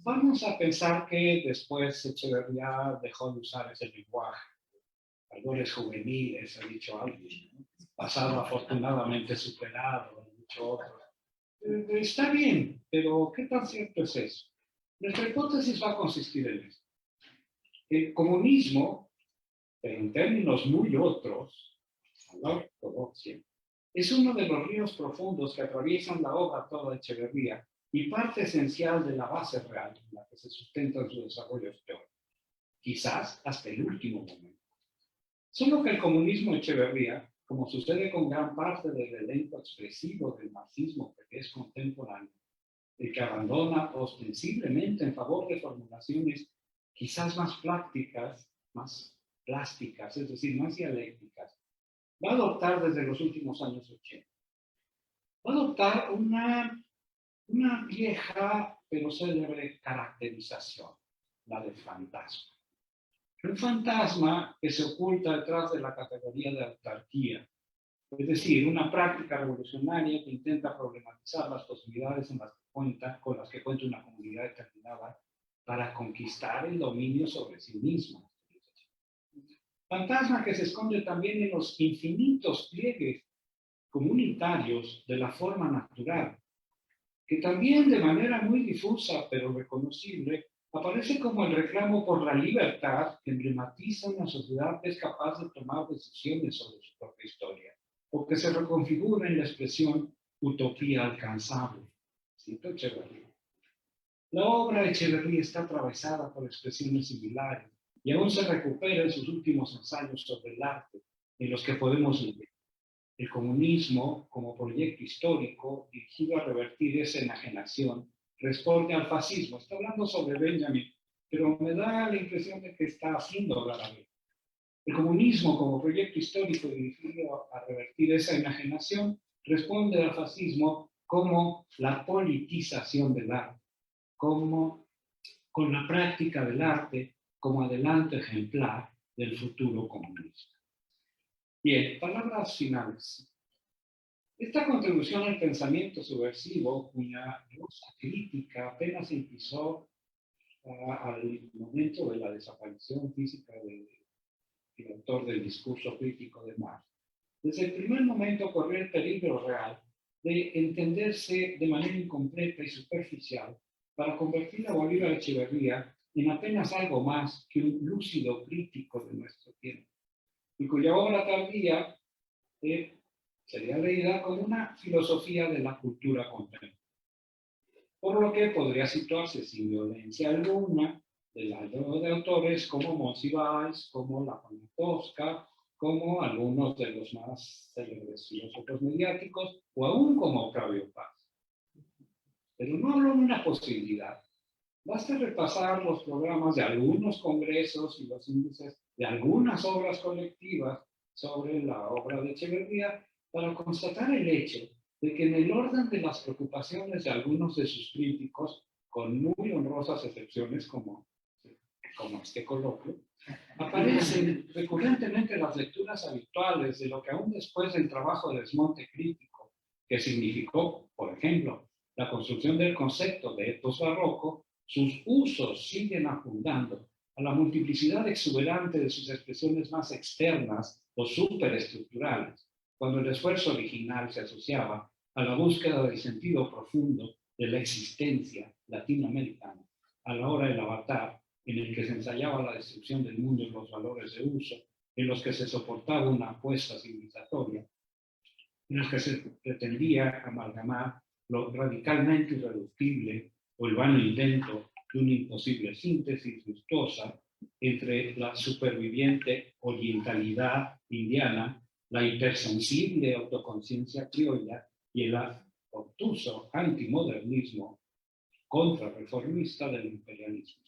Vamos a pensar que después Echeverría dejó de usar ese lenguaje. Valores juveniles, ha dicho alguien, ¿no? Pasado afortunadamente superado, han dicho otros. Está bien, pero ¿qué tan cierto es eso? Nuestra hipótesis va a consistir en esto. El comunismo, pero en términos muy otros, la ortodoxia, es uno de los ríos profundos que atraviesan la obra toda de Echeverría y parte esencial de la base real en la que se sustenta su desarrollo teórico, quizás hasta el último momento. Solo que el comunismo de Echeverría, como sucede con gran parte del elenco expresivo del marxismo que es contemporáneo, el que abandona ostensiblemente en favor de formulaciones quizás más prácticas, más plásticas, es decir, más dialécticas, va a adoptar desde los últimos años 80. Va a adoptar una vieja pero célebre caracterización, la del fantasma. Un fantasma que se oculta detrás de la categoría de autarquía, es decir, una práctica revolucionaria que intenta problematizar las posibilidades con las que cuenta una comunidad determinada para conquistar el dominio sobre sí misma. Fantasma que se esconde también en los infinitos pliegues comunitarios de la forma natural, que también de manera muy difusa pero reconocible aparece como el reclamo por la libertad que emblematiza una sociedad que es capaz de tomar decisiones sobre su propia historia, o que se reconfigura en la expresión utopía alcanzable. Cito Echeverría. La obra de Echeverría está atravesada por expresiones similares y aún se recupera en sus últimos ensayos sobre el arte, en los que podemos leer el comunismo como proyecto histórico dirigido a revertir esa enajenación responde al fascismo. Está hablando sobre Benjamin, pero me da la impresión de que está haciendo hablar a Benjamin. El comunismo como proyecto histórico dirigido a revertir esa enajenación responde al fascismo como la politización del arte, como con la práctica del arte como adelanto ejemplar del futuro comunista. Bien, palabras finales. Esta contribución al pensamiento subversivo, cuya rosa crítica apenas empezó al momento de la desaparición física del autor del discurso crítico de Marx, desde el primer momento corrió el peligro real de entenderse de manera incompleta y superficial para convertir a Bolívar Echeverría en apenas algo más que un lúcido crítico de nuestro tiempo, y cuya obra tardía sería leída como una filosofía de la cultura contemporánea. Por lo que podría situarse sin violencia alguna del lado de autores como Monsiváis, como La Poniatowska, como algunos de los más célebres filósofos mediáticos, o aún como Octavio Paz. Pero no hablo de una posibilidad. Basta repasar los programas de algunos congresos y los índices de algunas obras colectivas sobre la obra de Echeverría para constatar el hecho de que en el orden de las preocupaciones de algunos de sus críticos, con muy honrosas excepciones como este coloquio, aparecen recurrentemente las lecturas habituales de lo que aún después del trabajo de desmonte crítico, que significó, por ejemplo, la construcción del concepto de etos barroco, sus usos siguen apuntando a la multiplicidad exuberante de sus expresiones más externas o superestructurales, cuando el esfuerzo original se asociaba a la búsqueda del sentido profundo de la existencia latinoamericana, a la hora del avatar, en el que se ensayaba la destrucción del mundo y los valores de uso, en los que se soportaba una apuesta civilizatoria, en los que se pretendía amalgamar lo radicalmente irreductible o el vano intento de una imposible síntesis virtuosa entre la superviviente orientalidad indiana, la hipersensible autoconciencia criolla y el obtuso antimodernismo contrarreformista del imperialismo.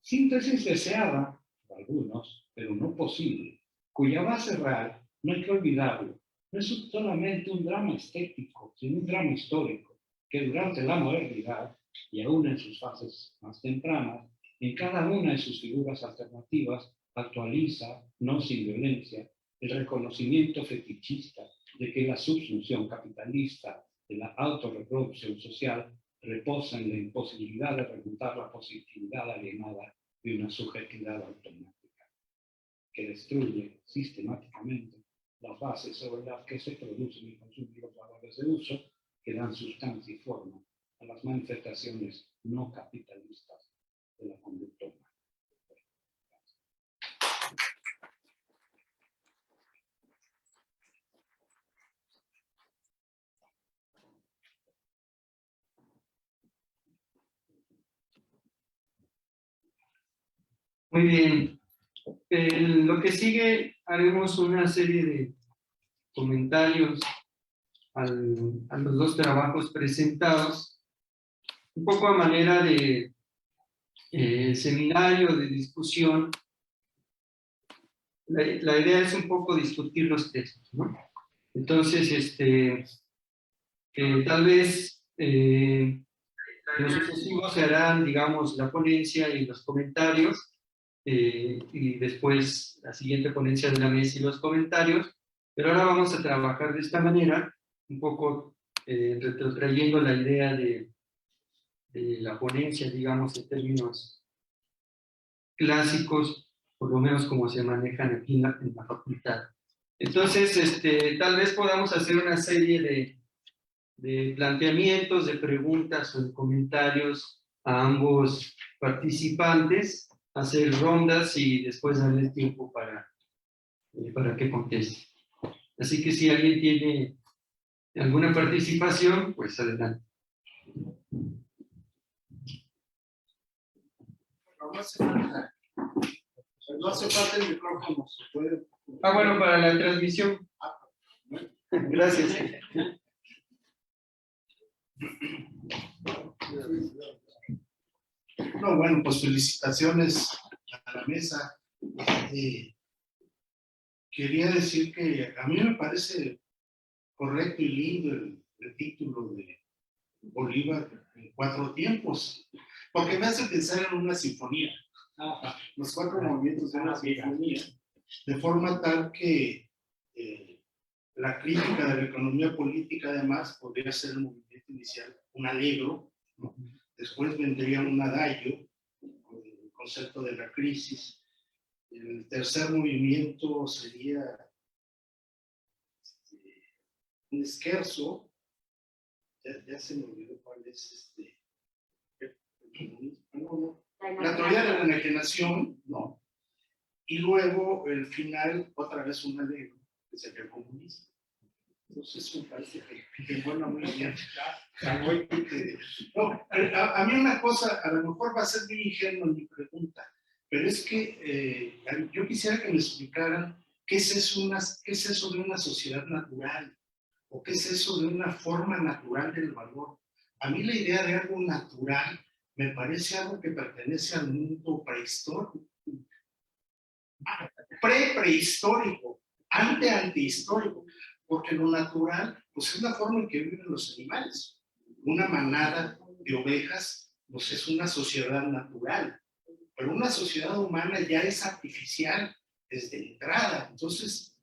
Síntesis deseada por algunos, pero no posible, cuya base real, no hay que olvidarlo, no es solamente un drama estético, sino un drama histórico, que durante la modernidad, y aún en sus fases más tempranas, en cada una de sus figuras alternativas, actualiza, no sin violencia, el reconocimiento fetichista de que la subsunción capitalista de la autorreproducción social reposa en la imposibilidad de remontar la positividad alienada de una subjetividad automática, que destruye sistemáticamente las bases sobre las que se producen y consumen los valores de uso que dan sustancia y forma a las manifestaciones no capitalistas de la conducta humana. Muy bien. Lo que sigue, haremos una serie de comentarios a los dos trabajos presentados, un poco a manera de seminario, de discusión. La idea es un poco discutir los textos, ¿no? Entonces, tal vez en los sucesivos se harán, digamos, la ponencia y los comentarios, y después la siguiente ponencia de la mesa y los comentarios, pero ahora vamos a trabajar de esta manera, un poco retrotrayendo la idea de la ponencia, digamos, en términos clásicos, por lo menos como se manejan aquí en la facultad. Entonces, tal vez podamos hacer una serie de planteamientos, de preguntas o de comentarios a ambos participantes, hacer rondas y después darles tiempo para que contesten. Así que si alguien tiene alguna participación, pues adelante. No hace falta el micrófono, se puede. Bueno, para la transmisión. Gracias. No, bueno, pues felicitaciones a la mesa. Quería decir que a mí me parece correcto y lindo el título de Bolívar en 4 tiempos, porque me hace pensar en una sinfonía. Los 4 movimientos de una sinfonía, de forma tal que la crítica de la economía política además podría ser el movimiento inicial un allegro, ¿no? Después vendría un adagio, con el concepto de la crisis. El tercer movimiento sería un esquerzo, ya se me olvidó cuál es la teoría de la enajenación, ¿no? Y luego el final, otra vez un alegro, que sería el comunismo. Entonces me parece que bueno, muy bien. No, a mí una cosa, a lo mejor va a ser muy ingenua mi pregunta, pero es que yo quisiera que me explicaran qué es eso de una sociedad natural, o qué es eso de una forma natural del valor. A mí la idea de algo natural me parece algo que pertenece al mundo prehistórico, prehistórico, antehistórico, porque lo natural pues es la forma en que viven los animales. Una manada de ovejas pues es una sociedad natural, pero una sociedad humana ya es artificial desde entrada. Entonces,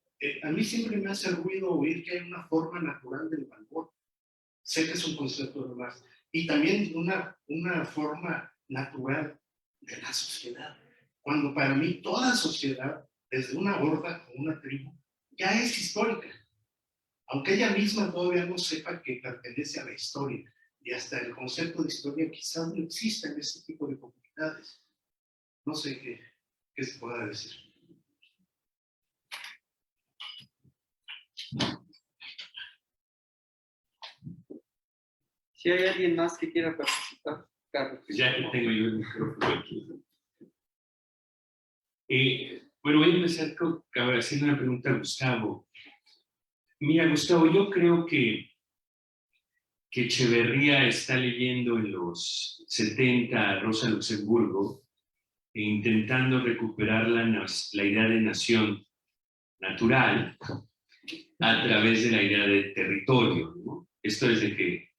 a mí siempre me hace ruido oír que hay una forma natural del valor. Sé que es un concepto de más. Y también una forma natural de la sociedad. Cuando para mí toda sociedad, desde una horda o una tribu, ya es histórica. Aunque ella misma todavía no sepa que pertenece a la historia. Y hasta el concepto de historia quizás no exista en este tipo de comunidades. No sé qué se pueda decir. Si hay alguien más que quiera participar, Carlos. Pues ya que tengo yo el micrófono aquí. Bueno, voy a empezar haciendo una pregunta a Gustavo. Mira, Gustavo, yo creo que Echeverría está leyendo en los 70 a Rosa Luxemburgo e intentando recuperar la idea de nación natural a través de la idea de territorio, ¿no? Esto es de que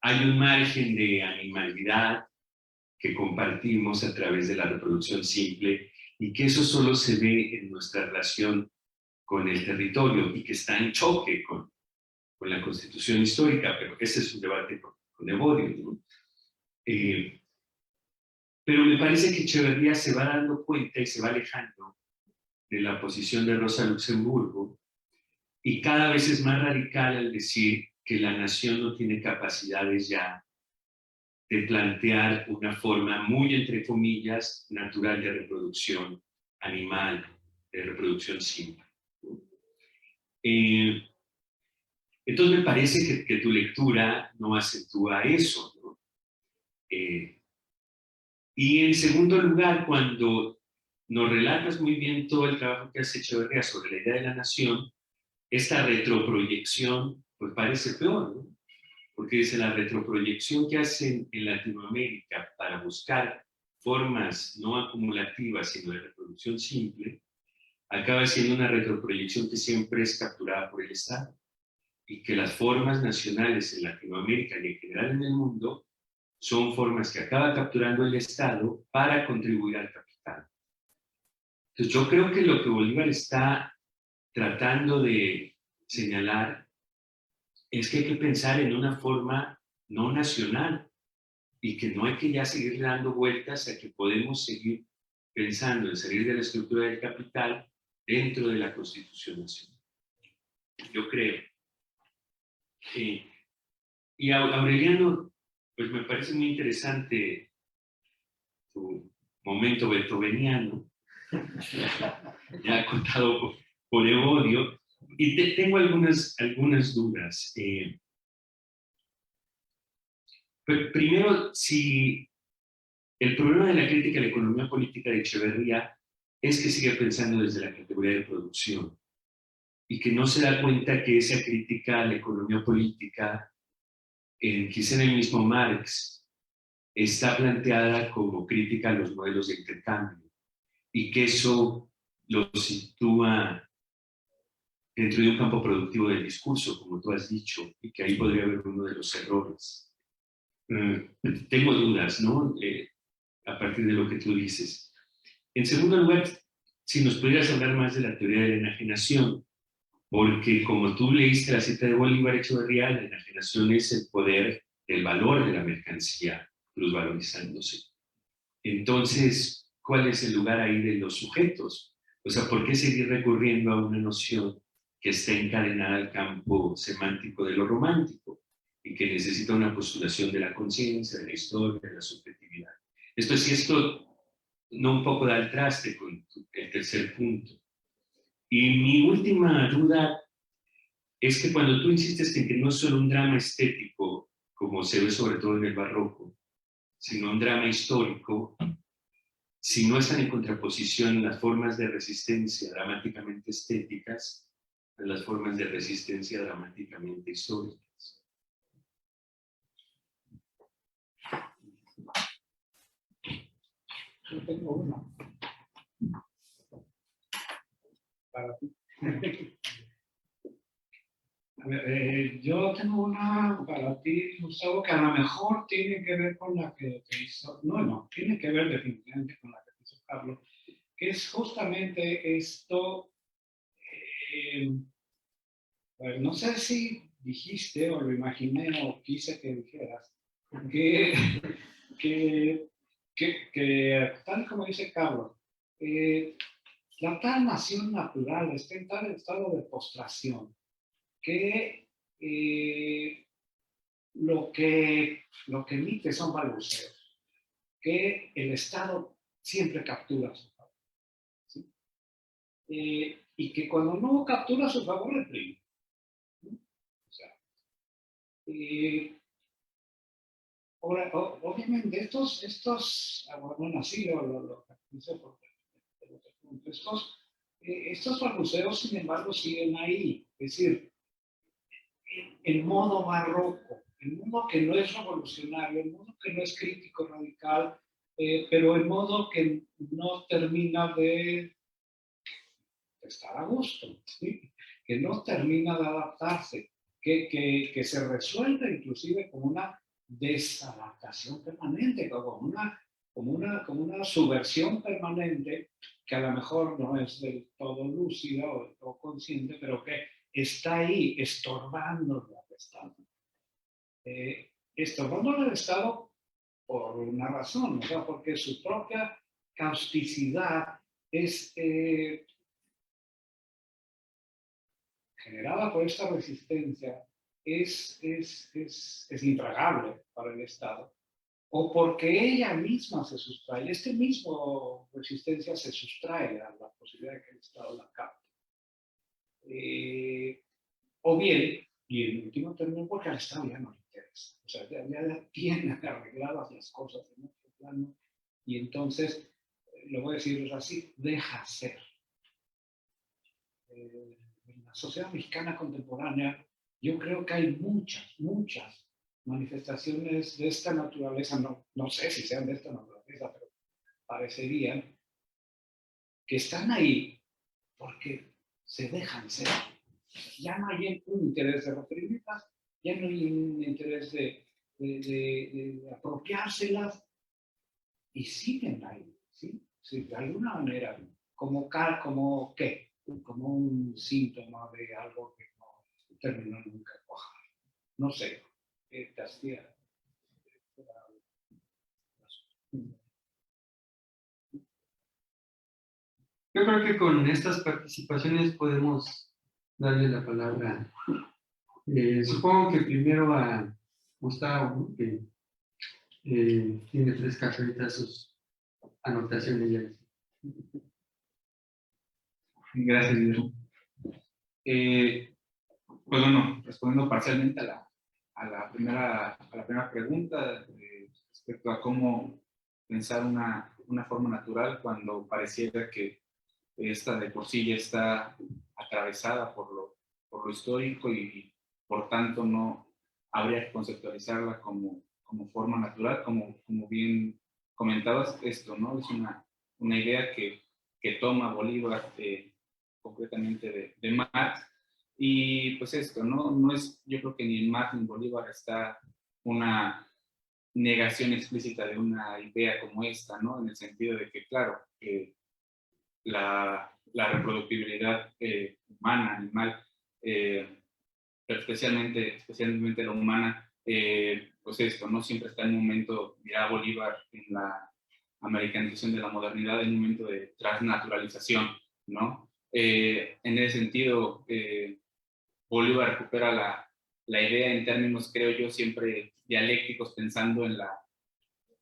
hay un margen de animalidad que compartimos a través de la reproducción simple y que eso solo se ve en nuestra relación con el territorio y que está en choque con la constitución histórica, pero ese es un debate con Evodio, ¿no? Pero me parece que Echeverría se va dando cuenta y se va alejando de la posición de Rosa Luxemburgo y cada vez es más radical al decir que la nación no tiene capacidades ya de plantear una forma muy, entre comillas, natural de reproducción animal, de reproducción simple. Entonces me parece que tu lectura no acentúa eso, ¿no? Y en segundo lugar, cuando nos relatas muy bien todo el trabajo que has hecho, Echeverría, sobre la idea de la nación, esta retroproyección pues parece peor, ¿no? Porque dice la retroproyección que hacen en Latinoamérica para buscar formas no acumulativas, sino de reproducción simple, acaba siendo una retroproyección que siempre es capturada por el Estado y que las formas nacionales en Latinoamérica y en general en el mundo son formas que acaba capturando el Estado para contribuir al capital. Entonces yo creo que lo que Bolívar está tratando de señalar es que hay que pensar en una forma no nacional y que no hay que ya seguir dando vueltas a que podemos seguir pensando en salir de la estructura del capital dentro de la Constitución Nacional. Yo creo. Y Aureliano, pues me parece muy interesante tu momento beethoveniano, ya contado por Evodio, y tengo algunas dudas. Primero, si el problema de la crítica a la economía política de Echeverría es que sigue pensando desde la categoría de producción y que no se da cuenta que esa crítica a la economía política, quizá en el mismo Marx, está planteada como crítica a los modelos de intercambio y que eso lo sitúa dentro de un campo productivo del discurso, como tú has dicho, y que ahí podría haber uno de los errores. Tengo dudas, ¿no? A partir de lo que tú dices. En segundo lugar, si nos pudieras hablar más de la teoría de la enajenación, porque como tú leíste la cita de Bolívar Echeverría, la enajenación es el poder del valor de la mercancía plusvalorizándose. Entonces, ¿cuál es el lugar ahí de los sujetos? O sea, ¿por qué seguir recurriendo a una noción que está encadenada al campo semántico de lo romántico y que necesita una postulación de la conciencia, de la historia, de la subjetividad. Esto no un poco da al traste con el tercer punto. Y mi última duda es que cuando tú insistes en que no es solo un drama estético, como se ve sobre todo en el barroco, sino un drama histórico, si no están en contraposición las formas de resistencia dramáticamente estéticas a las formas de resistencia dramáticamente históricas. Yo tengo uno para ti. A ver, yo tengo una para ti, Gustavo, que a lo mejor tiene que ver con la que te hizo, no, tiene que ver definitivamente con la que te hizo Carlos, que es justamente esto, pues no sé si dijiste o lo imaginé o quise que dijeras, que tal como dice Carlos, la tal nación natural está en tal estado de postración que lo que emite son balbuceos, que el Estado siempre captura a su favor, ¿sí? Y que cuando no captura a su favor, reprime, ¿no? O sea, ahora, obviamente, bueno, así lo hice porque estos balbuceos, sin embargo, siguen ahí. Es decir, el modo barroco, el modo que no es revolucionario, el modo que no es crítico radical, pero el modo que no termina de estar a gusto, ¿sí? Que no termina de adaptarse, que se resuelve inclusive como una desadaptación permanente, como una subversión permanente que a lo mejor no es del todo lúcida o del todo consciente, pero que está ahí estorbándole al Estado. Estorbándole al Estado por una razón, o sea, porque su propia causticidad es generada por esta resistencia, es intragable para el Estado, o porque ella misma se sustrae, mismo resistencia se sustrae a la posibilidad de que el Estado la capte. O bien, y en último término, porque al Estado ya no le interesa. O sea, ya tiene arregladas las cosas en otro plano, y entonces, lo voy a decir así, deja ser. En la sociedad mexicana contemporánea, yo creo que hay muchas manifestaciones de esta naturaleza, no sé si sean de esta naturaleza, pero parecerían que están ahí porque se dejan ser. Ya no hay un interés de reprimirlas, ya no hay un interés de apropiárselas, y siguen ahí, ¿sí? Sí, de alguna manera, como ¿qué? Como un síntoma de algo que no terminó nunca de cuajar. No sé, te hacía. Yo creo que con estas participaciones podemos darle la palabra. Supongo que primero a Gustavo, que tiene frescas ahorita sus anotaciones ya. Gracias, Guillermo. Pues bueno, respondiendo parcialmente a la primera pregunta respecto a cómo pensar una forma natural cuando pareciera que esta de por sí ya está atravesada por lo histórico y por tanto no habría que conceptualizarla como forma natural, como bien comentabas esto, ¿no? Es una idea que toma Bolívar concretamente de Marx, y pues esto, no es, yo creo que ni en Marx ni en Bolívar está una negación explícita de una idea como esta, ¿no? En el sentido de que, claro, la reproductibilidad humana, animal, pero especialmente la humana, pues esto, ¿no? Siempre está en un momento, mira Bolívar en la americanización de la modernidad, en un momento de transnaturalización, ¿no? En ese sentido, Bolívar recupera la idea en términos, creo yo, siempre dialécticos, pensando en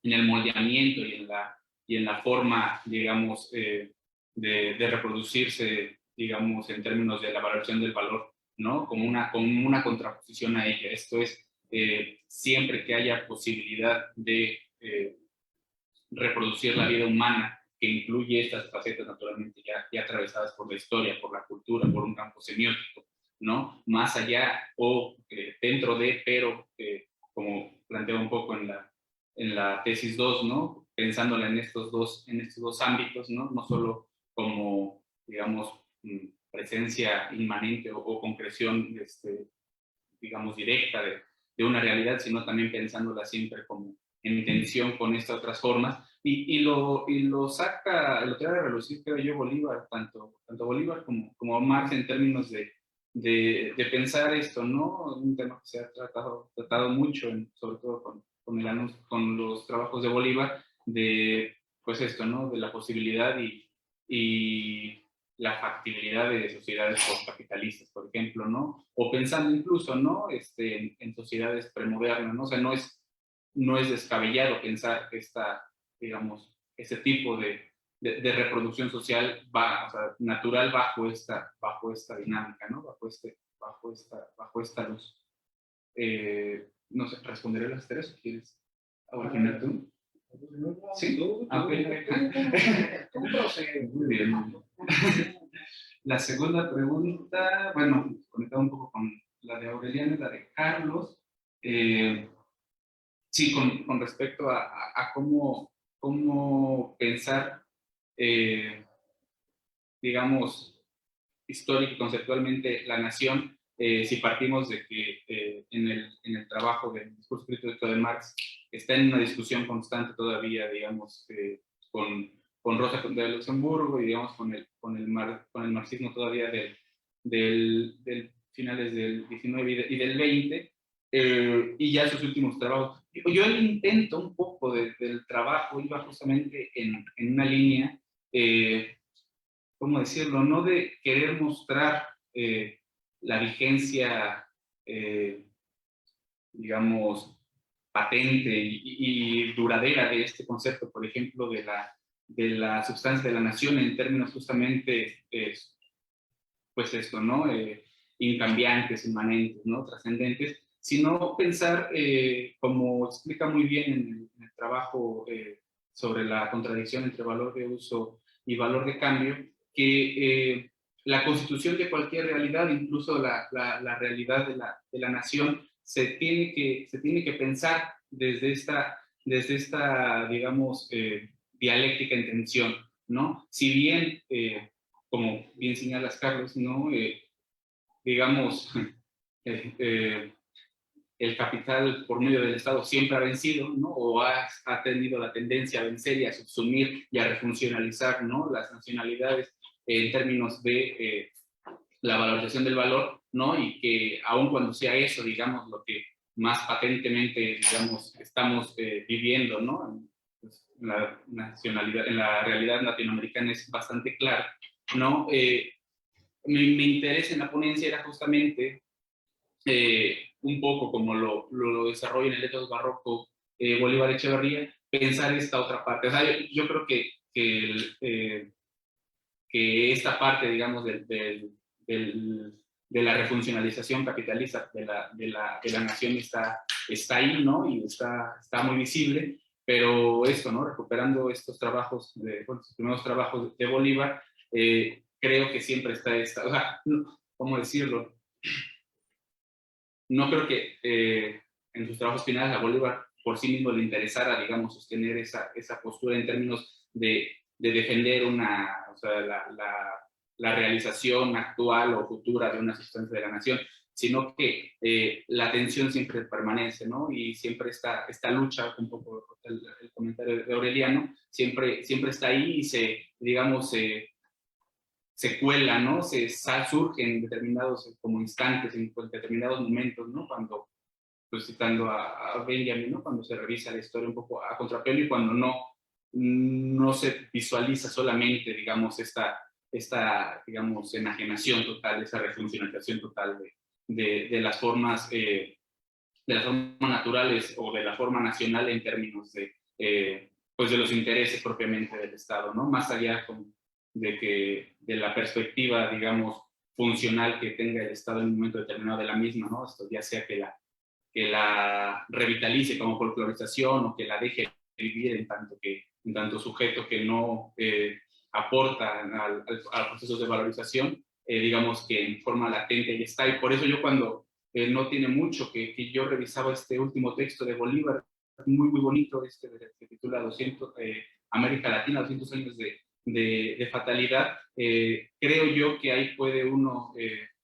el moldeamiento y en la forma, digamos, de reproducirse, digamos, en términos de la valoración del valor, ¿no? Como una contraposición a ella. Esto es, siempre que haya posibilidad de reproducir la vida humana, que incluye estas facetas naturalmente ya atravesadas por la historia, por la cultura, por un campo semiótico, ¿no? Más allá o dentro de, pero como planteo un poco en la tesis 2, ¿no? Pensándola en estos dos ámbitos, ¿no? No solo como, digamos, presencia inmanente o concreción, digamos, directa de una realidad, sino también pensándola siempre como en tensión con estas otras formas, y lo trae a relucir, creo yo, Bolívar, tanto Bolívar como Marx, en términos de pensar esto, ¿no? Un tema que se ha tratado mucho, sobre todo con los trabajos de Bolívar, de, pues esto, ¿no? De la posibilidad y la factibilidad de sociedades postcapitalistas, por ejemplo, ¿no? O pensando incluso, ¿no? En sociedades premodernas, ¿no? O sea, no es descabellado pensar que digamos, ese tipo de reproducción social o sea, natural bajo esta dinámica, ¿no? Bajo esta luz. No sé, ¿responderé las tres o quieres originar tú? ¿Sí? Muy bien. La segunda pregunta, bueno, conectado un poco con la de Aureliano y la de Carlos. Sí, con respecto a cómo pensar, digamos, histórico y conceptualmente la nación, si partimos de que en el trabajo del discurso crítico de Marx está en una discusión constante todavía, digamos, con Rosa de Luxemburgo y, digamos, con el marxismo todavía del finales del 19 y del 20, y ya sus últimos trabajos. Yo el intento un poco del trabajo iba justamente en una línea, ¿cómo decirlo? No de querer mostrar la vigencia, digamos, patente y duradera de este concepto, por ejemplo, de la sustancia de la nación en términos justamente, pues esto, ¿no? Incambiantes, inmanentes, ¿no? Trascendentes, sino pensar, como explica muy bien en el trabajo sobre la contradicción entre valor de uso y valor de cambio, que la constitución de cualquier realidad, incluso la realidad de la nación, se tiene que pensar desde esta digamos, dialéctica en tensión, ¿no? Si bien, como bien señalas, Carlos, ¿no? Digamos, el capital por medio del Estado siempre ha vencido, ¿no? O ha tenido la tendencia a vencer y a subsumir y a refuncionalizar, ¿no? Las nacionalidades en términos de la valorización del valor, ¿no? Y que aun cuando sea eso, digamos, lo que más patentemente, digamos, estamos viviendo, ¿no? Pues, la nacionalidad, en la realidad latinoamericana es bastante claro, ¿no? Mi interés en la ponencia era justamente un poco como lo desarrolla en el Ethos Barroco Bolívar Echeverría, pensar esta otra parte. O sea, yo creo que esta parte, digamos, de la refuncionalización capitalista de la nación está ahí, ¿no? Y está muy visible, pero esto, ¿no? Recuperando estos trabajos, estos primeros trabajos de Bolívar, creo que siempre está o sea, ¿cómo decirlo? No creo que en sus trabajos finales a Bolívar por sí mismo le interesara, digamos, sostener esa postura en términos de defender o sea, la realización actual o futura de una sustancia de la nación, sino que la tensión siempre permanece, ¿no? Y siempre esta lucha, un poco el comentario de Aureliano, siempre está ahí y digamos, se cuela, ¿no? Surge en determinados como instantes, en determinados momentos, ¿no? Cuando, pues citando a Benjamin, ¿no? Cuando se revisa la historia un poco a contrapelo y cuando no se visualiza solamente, digamos, digamos, enajenación total, esa refuncionalización total de las formas naturales o de la forma nacional en términos pues de los intereses propiamente del Estado, ¿no? Más allá de la perspectiva, digamos, funcional que tenga el Estado en un momento determinado de la misma, ¿no? Esto ya sea que la revitalice como folclorización o que la deje vivir en tanto sujeto que no aporta al proceso de valorización, digamos que en forma latente ya está. Y por eso yo cuando no tiene mucho que yo revisaba este último texto de Bolívar, muy, muy bonito, que titula América Latina, 200 años de fatalidad, creo yo que ahí puede uno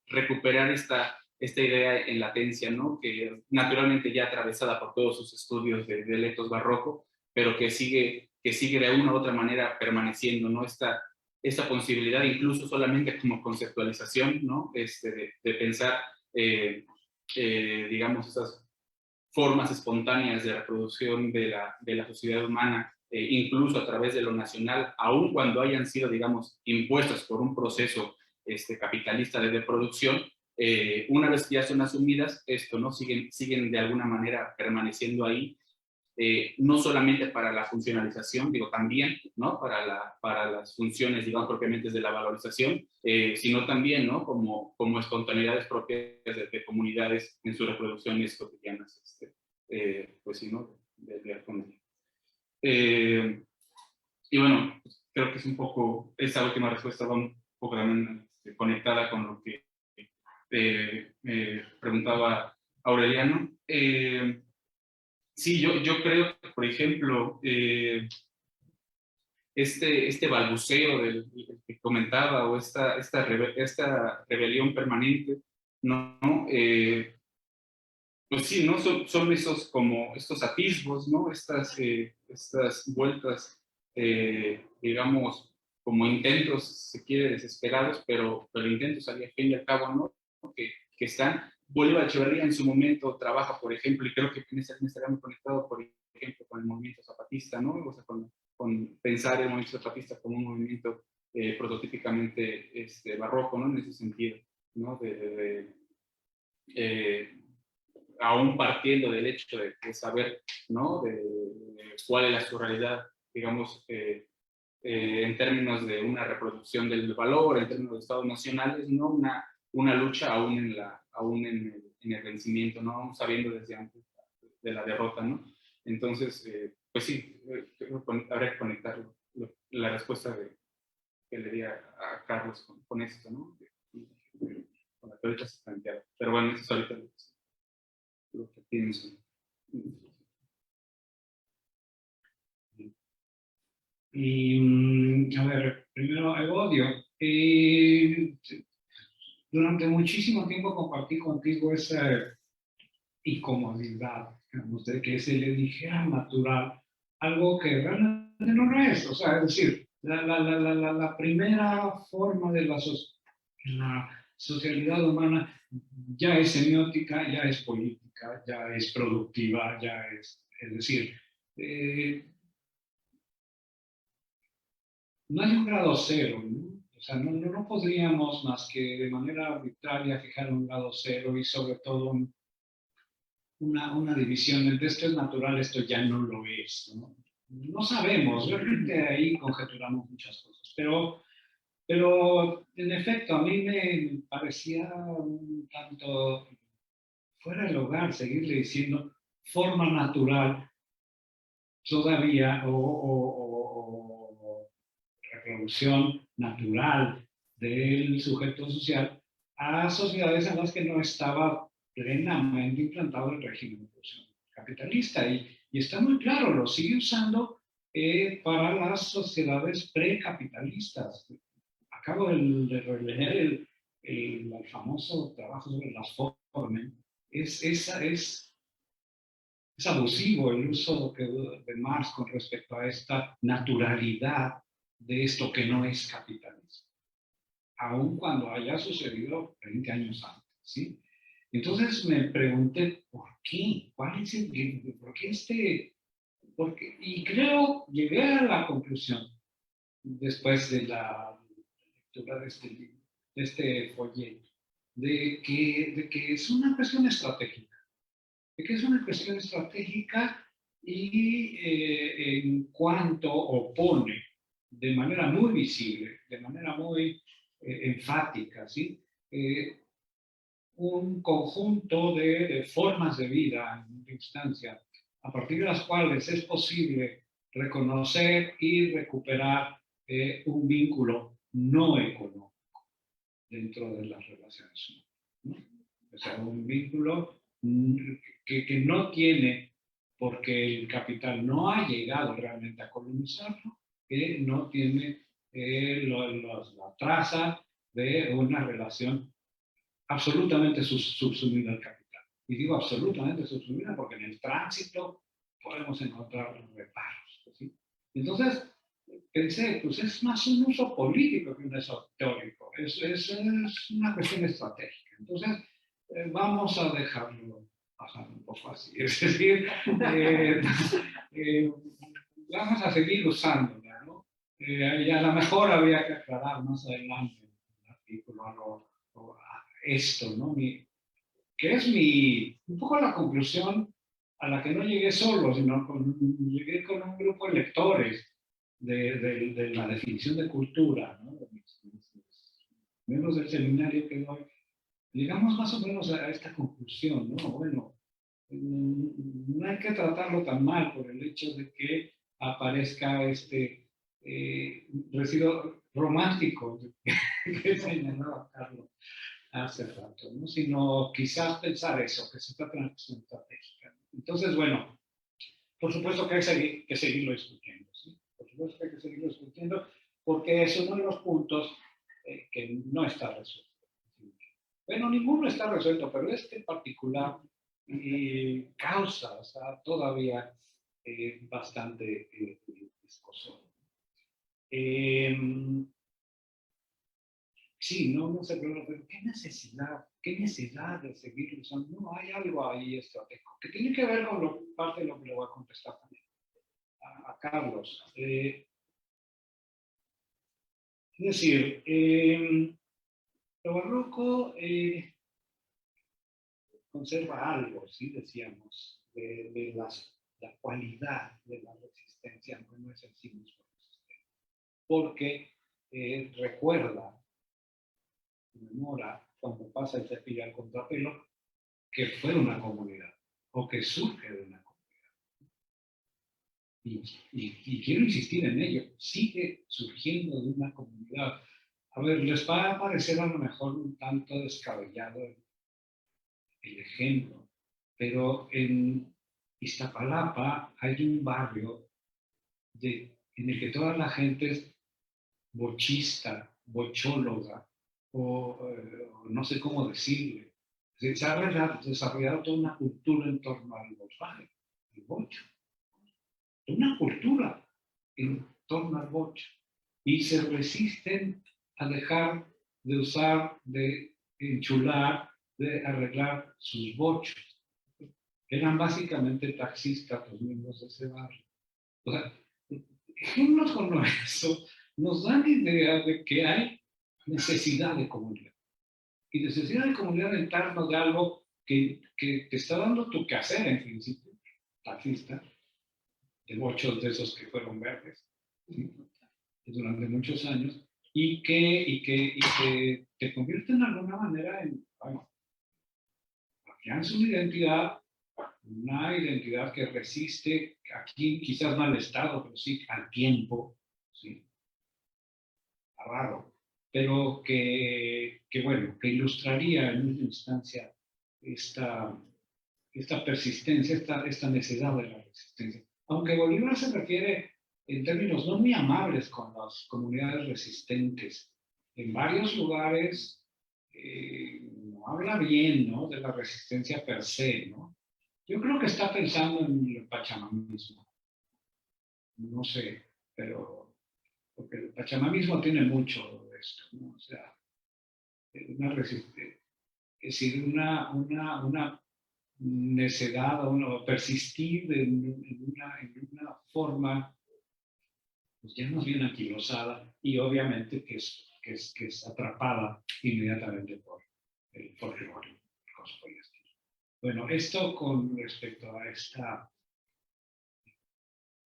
recuperar esta idea en latencia, ¿no? Que naturalmente ya atravesada por todos sus estudios de etos barroco, pero que sigue de una u otra manera permaneciendo, ¿no? Esta posibilidad, incluso solamente como conceptualización, ¿no? De pensar, digamos, esas formas espontáneas de reproducción de la sociedad humana, incluso a través de lo nacional, aun cuando hayan sido, digamos, impuestas por un proceso capitalista de producción, una vez que ya son asumidas, ¿no? Siguen de alguna manera permaneciendo ahí, no solamente para la funcionalización, digo, también, ¿no? Para las funciones, digamos, propiamente de la valorización, sino también, ¿no? Como espontaneidades propias de comunidades en sus reproducciones cotidianas, pues sí, ¿no? De comedia. Y bueno, pues, creo que es un poco, esa última respuesta va un poco también conectada con lo que preguntaba Aureliano. Sí, yo creo que, por ejemplo, este balbuceo del que comentaba, o esta rebelión permanente, ¿no? Pues sí, ¿no? Son estos atisbos, ¿no? Estas vueltas, digamos, como intentos, se quiere, desesperados, pero intentos al fin y al cabo, ¿no? Que están. Bolívar Echeverría en su momento trabaja, por ejemplo, y creo que estaría muy conectado, por ejemplo, con el movimiento zapatista, ¿no? O sea, con pensar el movimiento zapatista como un movimiento prototípicamente barroco, ¿no? En ese sentido, ¿no? Aún partiendo del hecho de saber, ¿no? De cuál es su realidad, digamos, en términos de una reproducción del valor, en términos de estados nacionales, ¿no? Una lucha aún en el vencimiento, ¿no? Aún sabiendo desde antes de la derrota, ¿no? Entonces, pues sí, habría que conectar la respuesta que le di a Carlos con esto, ¿no? Con la que ahorita se planteaba. Pero bueno, eso es ahorita lo que pienso. Y, a ver, primero, Evodio, durante muchísimo tiempo compartí contigo esa incomodidad, digamos, de que se le dijera natural algo que realmente no lo es. O sea, es decir, la primera forma de la socialidad humana ya es semiótica, ya es política, ya es productiva, ya es decir, no hay un grado cero, ¿no? O sea, no podríamos más que de manera arbitraria fijar un grado cero y sobre todo una división entre esto es natural, esto ya no lo es, ¿no? No sabemos, realmente ahí conjeturamos muchas cosas, pero en efecto a mí me parecía un tanto fuera del hogar seguirle diciendo forma natural todavía o reproducción natural del sujeto social a sociedades en las que no estaba plenamente implantado el régimen de producción capitalista. Y está muy claro, lo sigue usando para las sociedades precapitalistas. Acabo de releer el famoso trabajo sobre las formas. Es abusivo el uso de Marx con respecto a esta naturalidad de esto que no es capitalismo, aun cuando haya sucedido 20 años antes, ¿sí? Entonces me pregunté, ¿por qué? ¿Cuál es por qué y creo, llegué a la conclusión, después de la lectura de este libro, de este folleto, de que es una cuestión estratégica, y en cuanto opone de manera muy visible, de manera muy enfática, ¿sí? Un conjunto de formas de vida en última instancia, a partir de las cuales es posible reconocer y recuperar un vínculo no económico dentro de las relaciones humanas, ¿no? O sea, un vínculo que no tiene, porque el capital no ha llegado realmente a colonizarlo, que no tiene la traza de una relación absolutamente subsumida al capital. Y digo absolutamente subsumida porque en el tránsito podemos encontrar reparos, ¿sí? Entonces, pensé, pues es más un uso político que un uso teórico, es una cuestión estratégica. Entonces, vamos a dejarlo bajar un poco así, es decir, vamos a seguir usándola, ¿no? Y a lo mejor habría que aclarar más adelante en el artículo algo, esto, ¿no? Que es un poco la conclusión a la que no llegué solo, sino llegué con un grupo de lectores de la definición de cultura, ¿no? Miembros del seminario que doy, llegamos más o menos a esta conclusión, ¿no? Bueno, no hay que tratarlo tan mal por el hecho de que aparezca este residuo romántico que señalaba Carlos hace rato, ¿no? Sino quizás pensar eso, que se trata de una cuestión estratégica. Entonces, bueno, por supuesto que hay que seguirlo discutiendo, ¿sí? Por supuesto que hay que seguirlo discutiendo, porque es uno de los puntos que no está resuelto. Bueno, ninguno está resuelto, pero este en particular causa, o sea, todavía bastante escozor. Sí, no sé, pero ¿qué necesidad de seguir usando? No, hay algo ahí estratégico, que tiene que ver con parte de lo que le voy a contestar también a Carlos. Es decir, lo barroco conserva algo, ¿sí? Decíamos, de la cualidad de la resistencia, aunque no es en sí mismo resistente, porque recuerda, conmemora, cuando pasa el cepillo al contrapelo, que fue una comunidad, o que surge de una comunidad. Y quiero insistir en ello, sigue surgiendo de una comunidad. A ver, les va a parecer a lo mejor un tanto descabellado el ejemplo, pero en Iztapalapa hay un barrio en el que toda la gente es bochista, bochóloga, o no sé cómo decirle. Se ha desarrollado toda una cultura en torno al bochaje, el bocho. Una cultura en torno al bocho. Y se resisten a dejar de usar, de enchular, de arreglar sus bochos. Eran básicamente taxistas los miembros de ese barrio. O sea, ejemplos como eso nos dan idea de que hay necesidad de comunidad. Y necesidad de comunidad en torno de algo que te está dando tu quehacer, en principio, taxista, de bochos de esos que fueron verdes, ¿sí? Durante muchos años, y que te convierte de alguna manera en, bueno, afianza una identidad que resiste, aquí quizás no al Estado, pero sí al tiempo, ¿sí? Raro, pero bueno, que ilustraría en una instancia esta persistencia, esta necesidad de la resistencia. Aunque Bolívar se refiere en términos no muy amables con las comunidades resistentes, en varios lugares no habla bien, ¿no?, de la resistencia per se, ¿no? Yo creo que está pensando en el pachamamismo. No sé, pero porque el pachamamismo tiene mucho de esto, ¿no? O sea, una resistencia, es decir, una necedad o persistir en una forma, pues ya más bien anquilosada, y obviamente que es que es atrapada inmediatamente por el folclore, cosas por el estilo. Bueno, esto con respecto a esta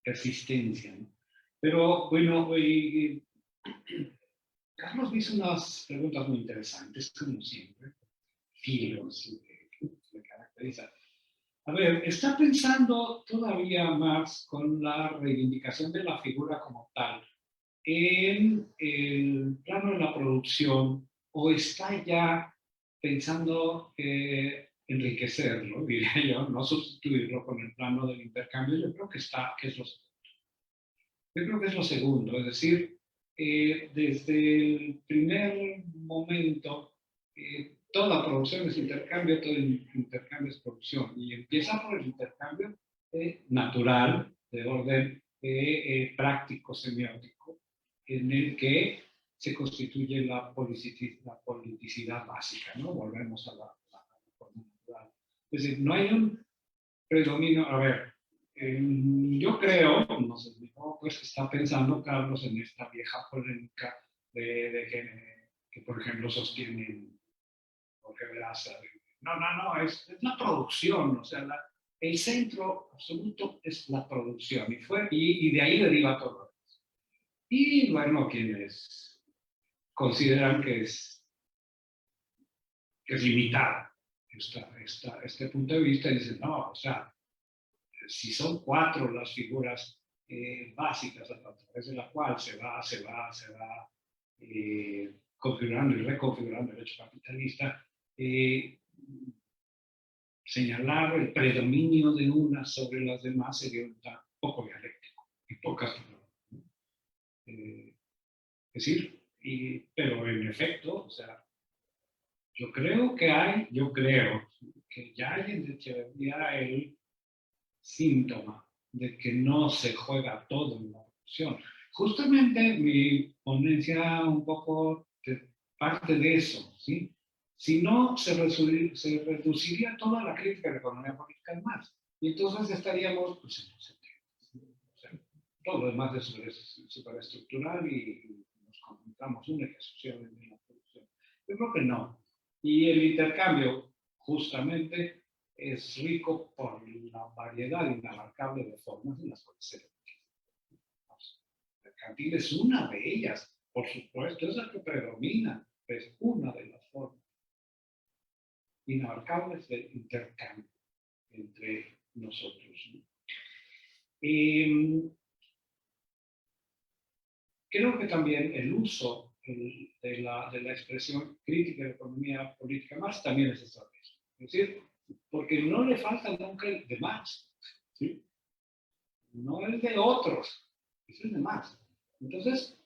persistencia, ¿no? Pero bueno, Carlos me hizo unas preguntas muy interesantes, como siempre, filos, que me caracteriza. A ver, está pensando todavía más con la reivindicación de la figura como tal en el plano de la producción, o está ya pensando enriquecerlo, diría yo, no sustituirlo con el plano del intercambio. Yo creo que es lo segundo, es decir, desde el primer momento, toda producción es intercambio, todo intercambio es producción, y empieza por el intercambio natural, de orden práctico, semiótico, en el que se constituye la politicidad básica, ¿no? Volvemos a la forma natural. Es decir, no hay un predominio, a ver, yo creo, no sé, pues está pensando Carlos en esta vieja polémica que por ejemplo, sostienen Jorge Veraza. No, es la producción, o sea, el centro absoluto es la producción, y de ahí deriva todo. Y bueno, quienes consideran que es limitado este punto de vista, dicen, no, o sea, si son 4 las figuras básicas a través de la cual se va configurando y reconfigurando el hecho capitalista, señalar el predominio de una sobre las demás sería un poco dialéctico y pocas es decir, pero en efecto, o sea, yo creo que ya hay en Echeverría el síntoma de que no se juega todo en la producción. Justamente mi ponencia un poco parte de eso, ¿sí? Si no, se reduciría toda la crítica de la economía política al Marx. Y entonces estaríamos, pues, en los 70. O sea, todo lo demás es superestructural y nos concentramos única y exclusivamente en la producción. Yo creo que no. Y el intercambio, justamente, es rico por la variedad inabarcable de formas en las cuales se mercantil es una de ellas, por supuesto, es la que predomina, es una de las formas inabarcables de intercambio entre nosotros, ¿no? Creo que también el uso de la expresión crítica de la economía política Marx también es estratégico. Es decir, porque no le falta nunca el de Marx, ¿sí? No el de otros, es el de Marx. Entonces,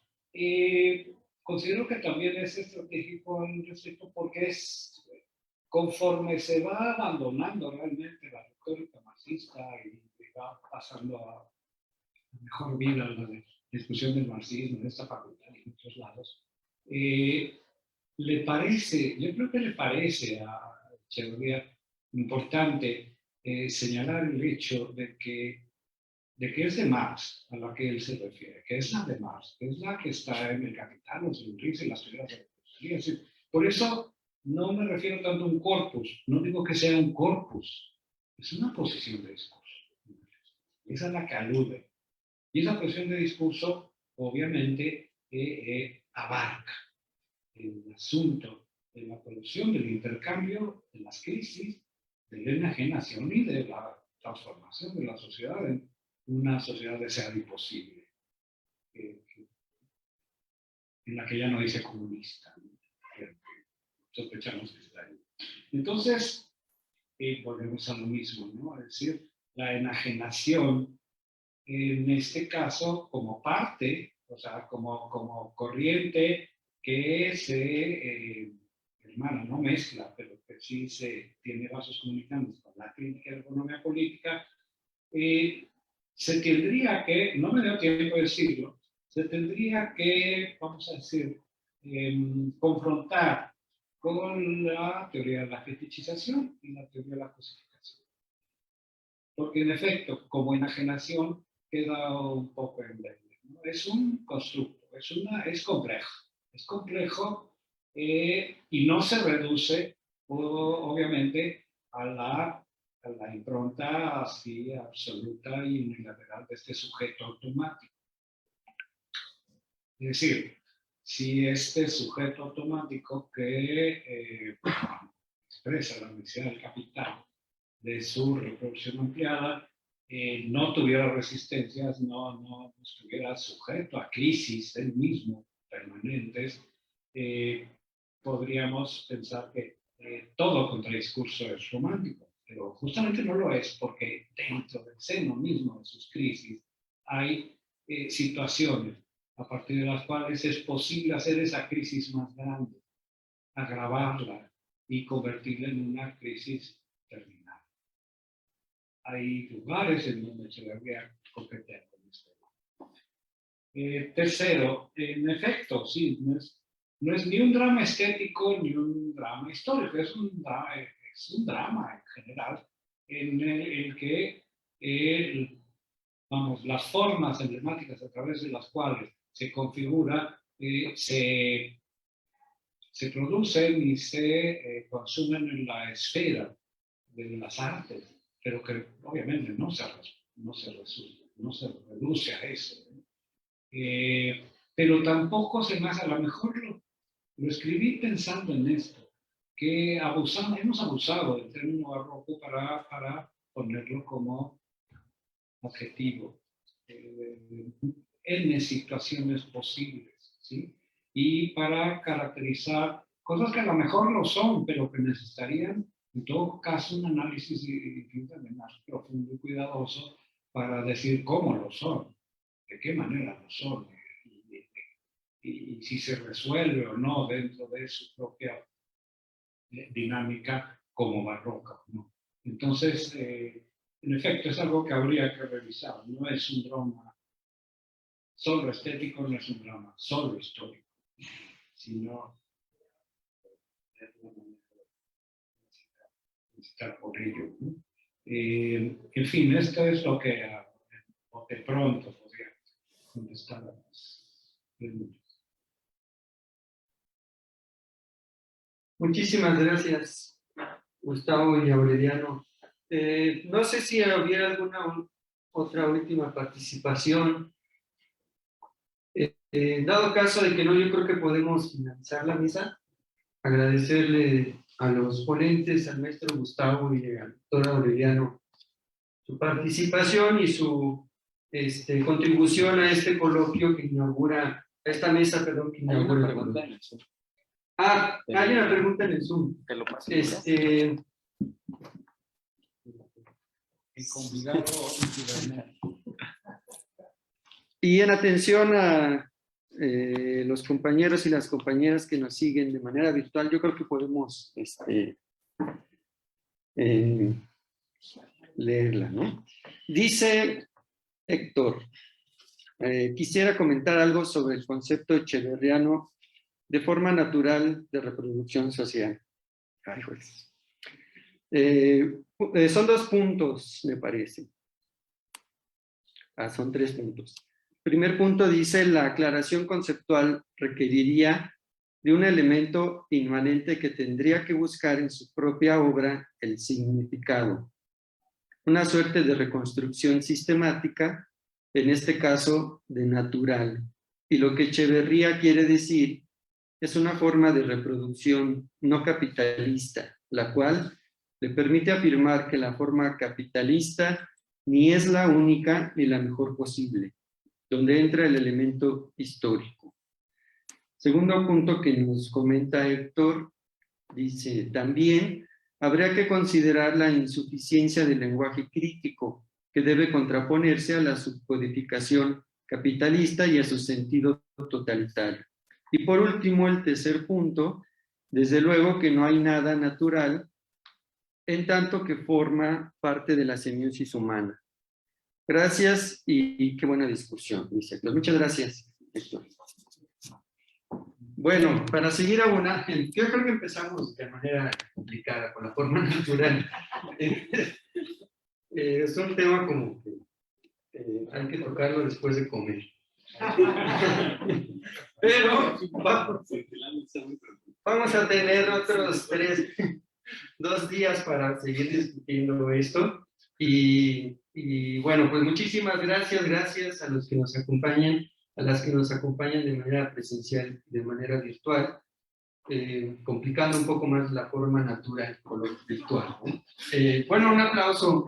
considero que también es estratégico al respecto porque conforme se va abandonando realmente la retórica marxista y va pasando a mejor vida la discusión del marxismo en esta facultad y en otros lados, yo creo que le parece a Echeverría importante señalar el hecho de que es de Marx a la que él se refiere, que es la de Marx, que es la que está en el Capital, los Ulrich y las teorías de la filosofía. Por eso no me refiero tanto a un corpus, no digo que sea un corpus, es una posición de discurso. Esa es la que alude. Y esa posición de discurso, obviamente, abarca el asunto de la producción, del intercambio, de las crisis, de la enajenación y de la transformación de la sociedad en una sociedad deseada y posible, en la que ya no dice comunista, que sospechamos que está ahí. Entonces, volvemos a lo mismo, ¿no? Es decir, la enajenación, en este caso, como parte, o sea, como corriente que se hermana, no mezcla, pero que sí se tiene vasos comunicantes con la crítica de la economía política, se tendría que, no me dio tiempo de decirlo, se tendría que, vamos a decir, confrontar con la teoría de la fetichización y la teoría de la cosificación. Porque en efecto, como enajenación, queda un poco endeble, ¿no? Es un constructo, es complejo, es complejo y no se reduce, obviamente, a la impronta así absoluta y unilateral de este sujeto automático. Es decir, si este sujeto automático que expresa la necesidad del capital de su reproducción ampliada no tuviera resistencias, no estuviera sujeto a crisis él mismo permanentes, podríamos pensar que todo contradiscurso es romántico, pero justamente no lo es, porque dentro del seno mismo de sus crisis hay situaciones a partir de las cuales es posible hacer esa crisis más grande, agravarla y convertirla en una crisis terminal. Hay lugares en donde se debería coquetear con esto. Tercero, en efecto, sí, no es ni un drama estético ni un drama histórico, es un drama en general en el que las formas emblemáticas a través de las cuales se configura se producen y se consumen en la esfera de las artes, pero que obviamente no se reduce a eso. Pero tampoco se me hace, a lo mejor lo escribí pensando en esto, que hemos abusado del término barroco para ponerlo como adjetivo en situaciones posibles, ¿sí? Y para caracterizar cosas que a lo mejor lo son, pero que necesitarían en todo caso un análisis infinitamente más profundo y cuidadoso para decir cómo lo son, de qué manera lo son, y si se resuelve o no dentro de su propia dinámica como barroca, ¿no? Entonces, en efecto, es algo que habría que revisar. No es un drama solo estético, no es un drama solo histórico, sino de alguna manera necesitar por ello, ¿no? En fin, esto es lo que de pronto podría contestar a las preguntas. Muchísimas gracias, Gustavo y Aureliano. No sé si hubiera alguna otra última participación. Dado caso de que no, yo creo que podemos finalizar la misa. Agradecerle a los ponentes, al maestro Gustavo y al doctor Aureliano, su participación y su contribución a este coloquio que inaugura, a esta mesa, perdón, que inaugura. Hay una pregunta en el Zoom. Hay una pregunta en el Zoom. Que lo pase. Y en atención a los compañeros y las compañeras que nos siguen de manera virtual, yo creo que podemos leerla, ¿no? Dice Héctor, quisiera comentar algo sobre el concepto echeverriano de forma natural de reproducción social. Ay, pues. Son 2 puntos, me parece. Son 3 puntos. Primer punto dice, la aclaración conceptual requeriría de un elemento inmanente que tendría que buscar en su propia obra el significado. Una suerte de reconstrucción sistemática, en este caso de natural. Y lo que Echeverría quiere decir es una forma de reproducción no capitalista, la cual le permite afirmar que la forma capitalista ni es la única ni la mejor posible, donde entra el elemento histórico. Segundo punto que nos comenta Héctor, dice, también habría que considerar la insuficiencia del lenguaje crítico, que debe contraponerse a la subcodificación capitalista y a su sentido totalitario. Y por último, el tercer punto, desde luego que no hay nada natural, en tanto que forma parte de la semiosis humana. Gracias y qué buena discusión, dice Héctor. Muchas gracias, Héctor. Bueno, para seguir abonando, yo creo que empezamos de manera complicada con la forma natural. Es un tema como que hay que tocarlo después de comer. Pero vamos a tener otros 2 días para seguir discutiendo esto. Y bueno, pues muchísimas gracias a los que nos acompañan, a las que nos acompañan de manera presencial y de manera virtual, complicando un poco más la forma natural con lo virtual. Bueno, un aplauso.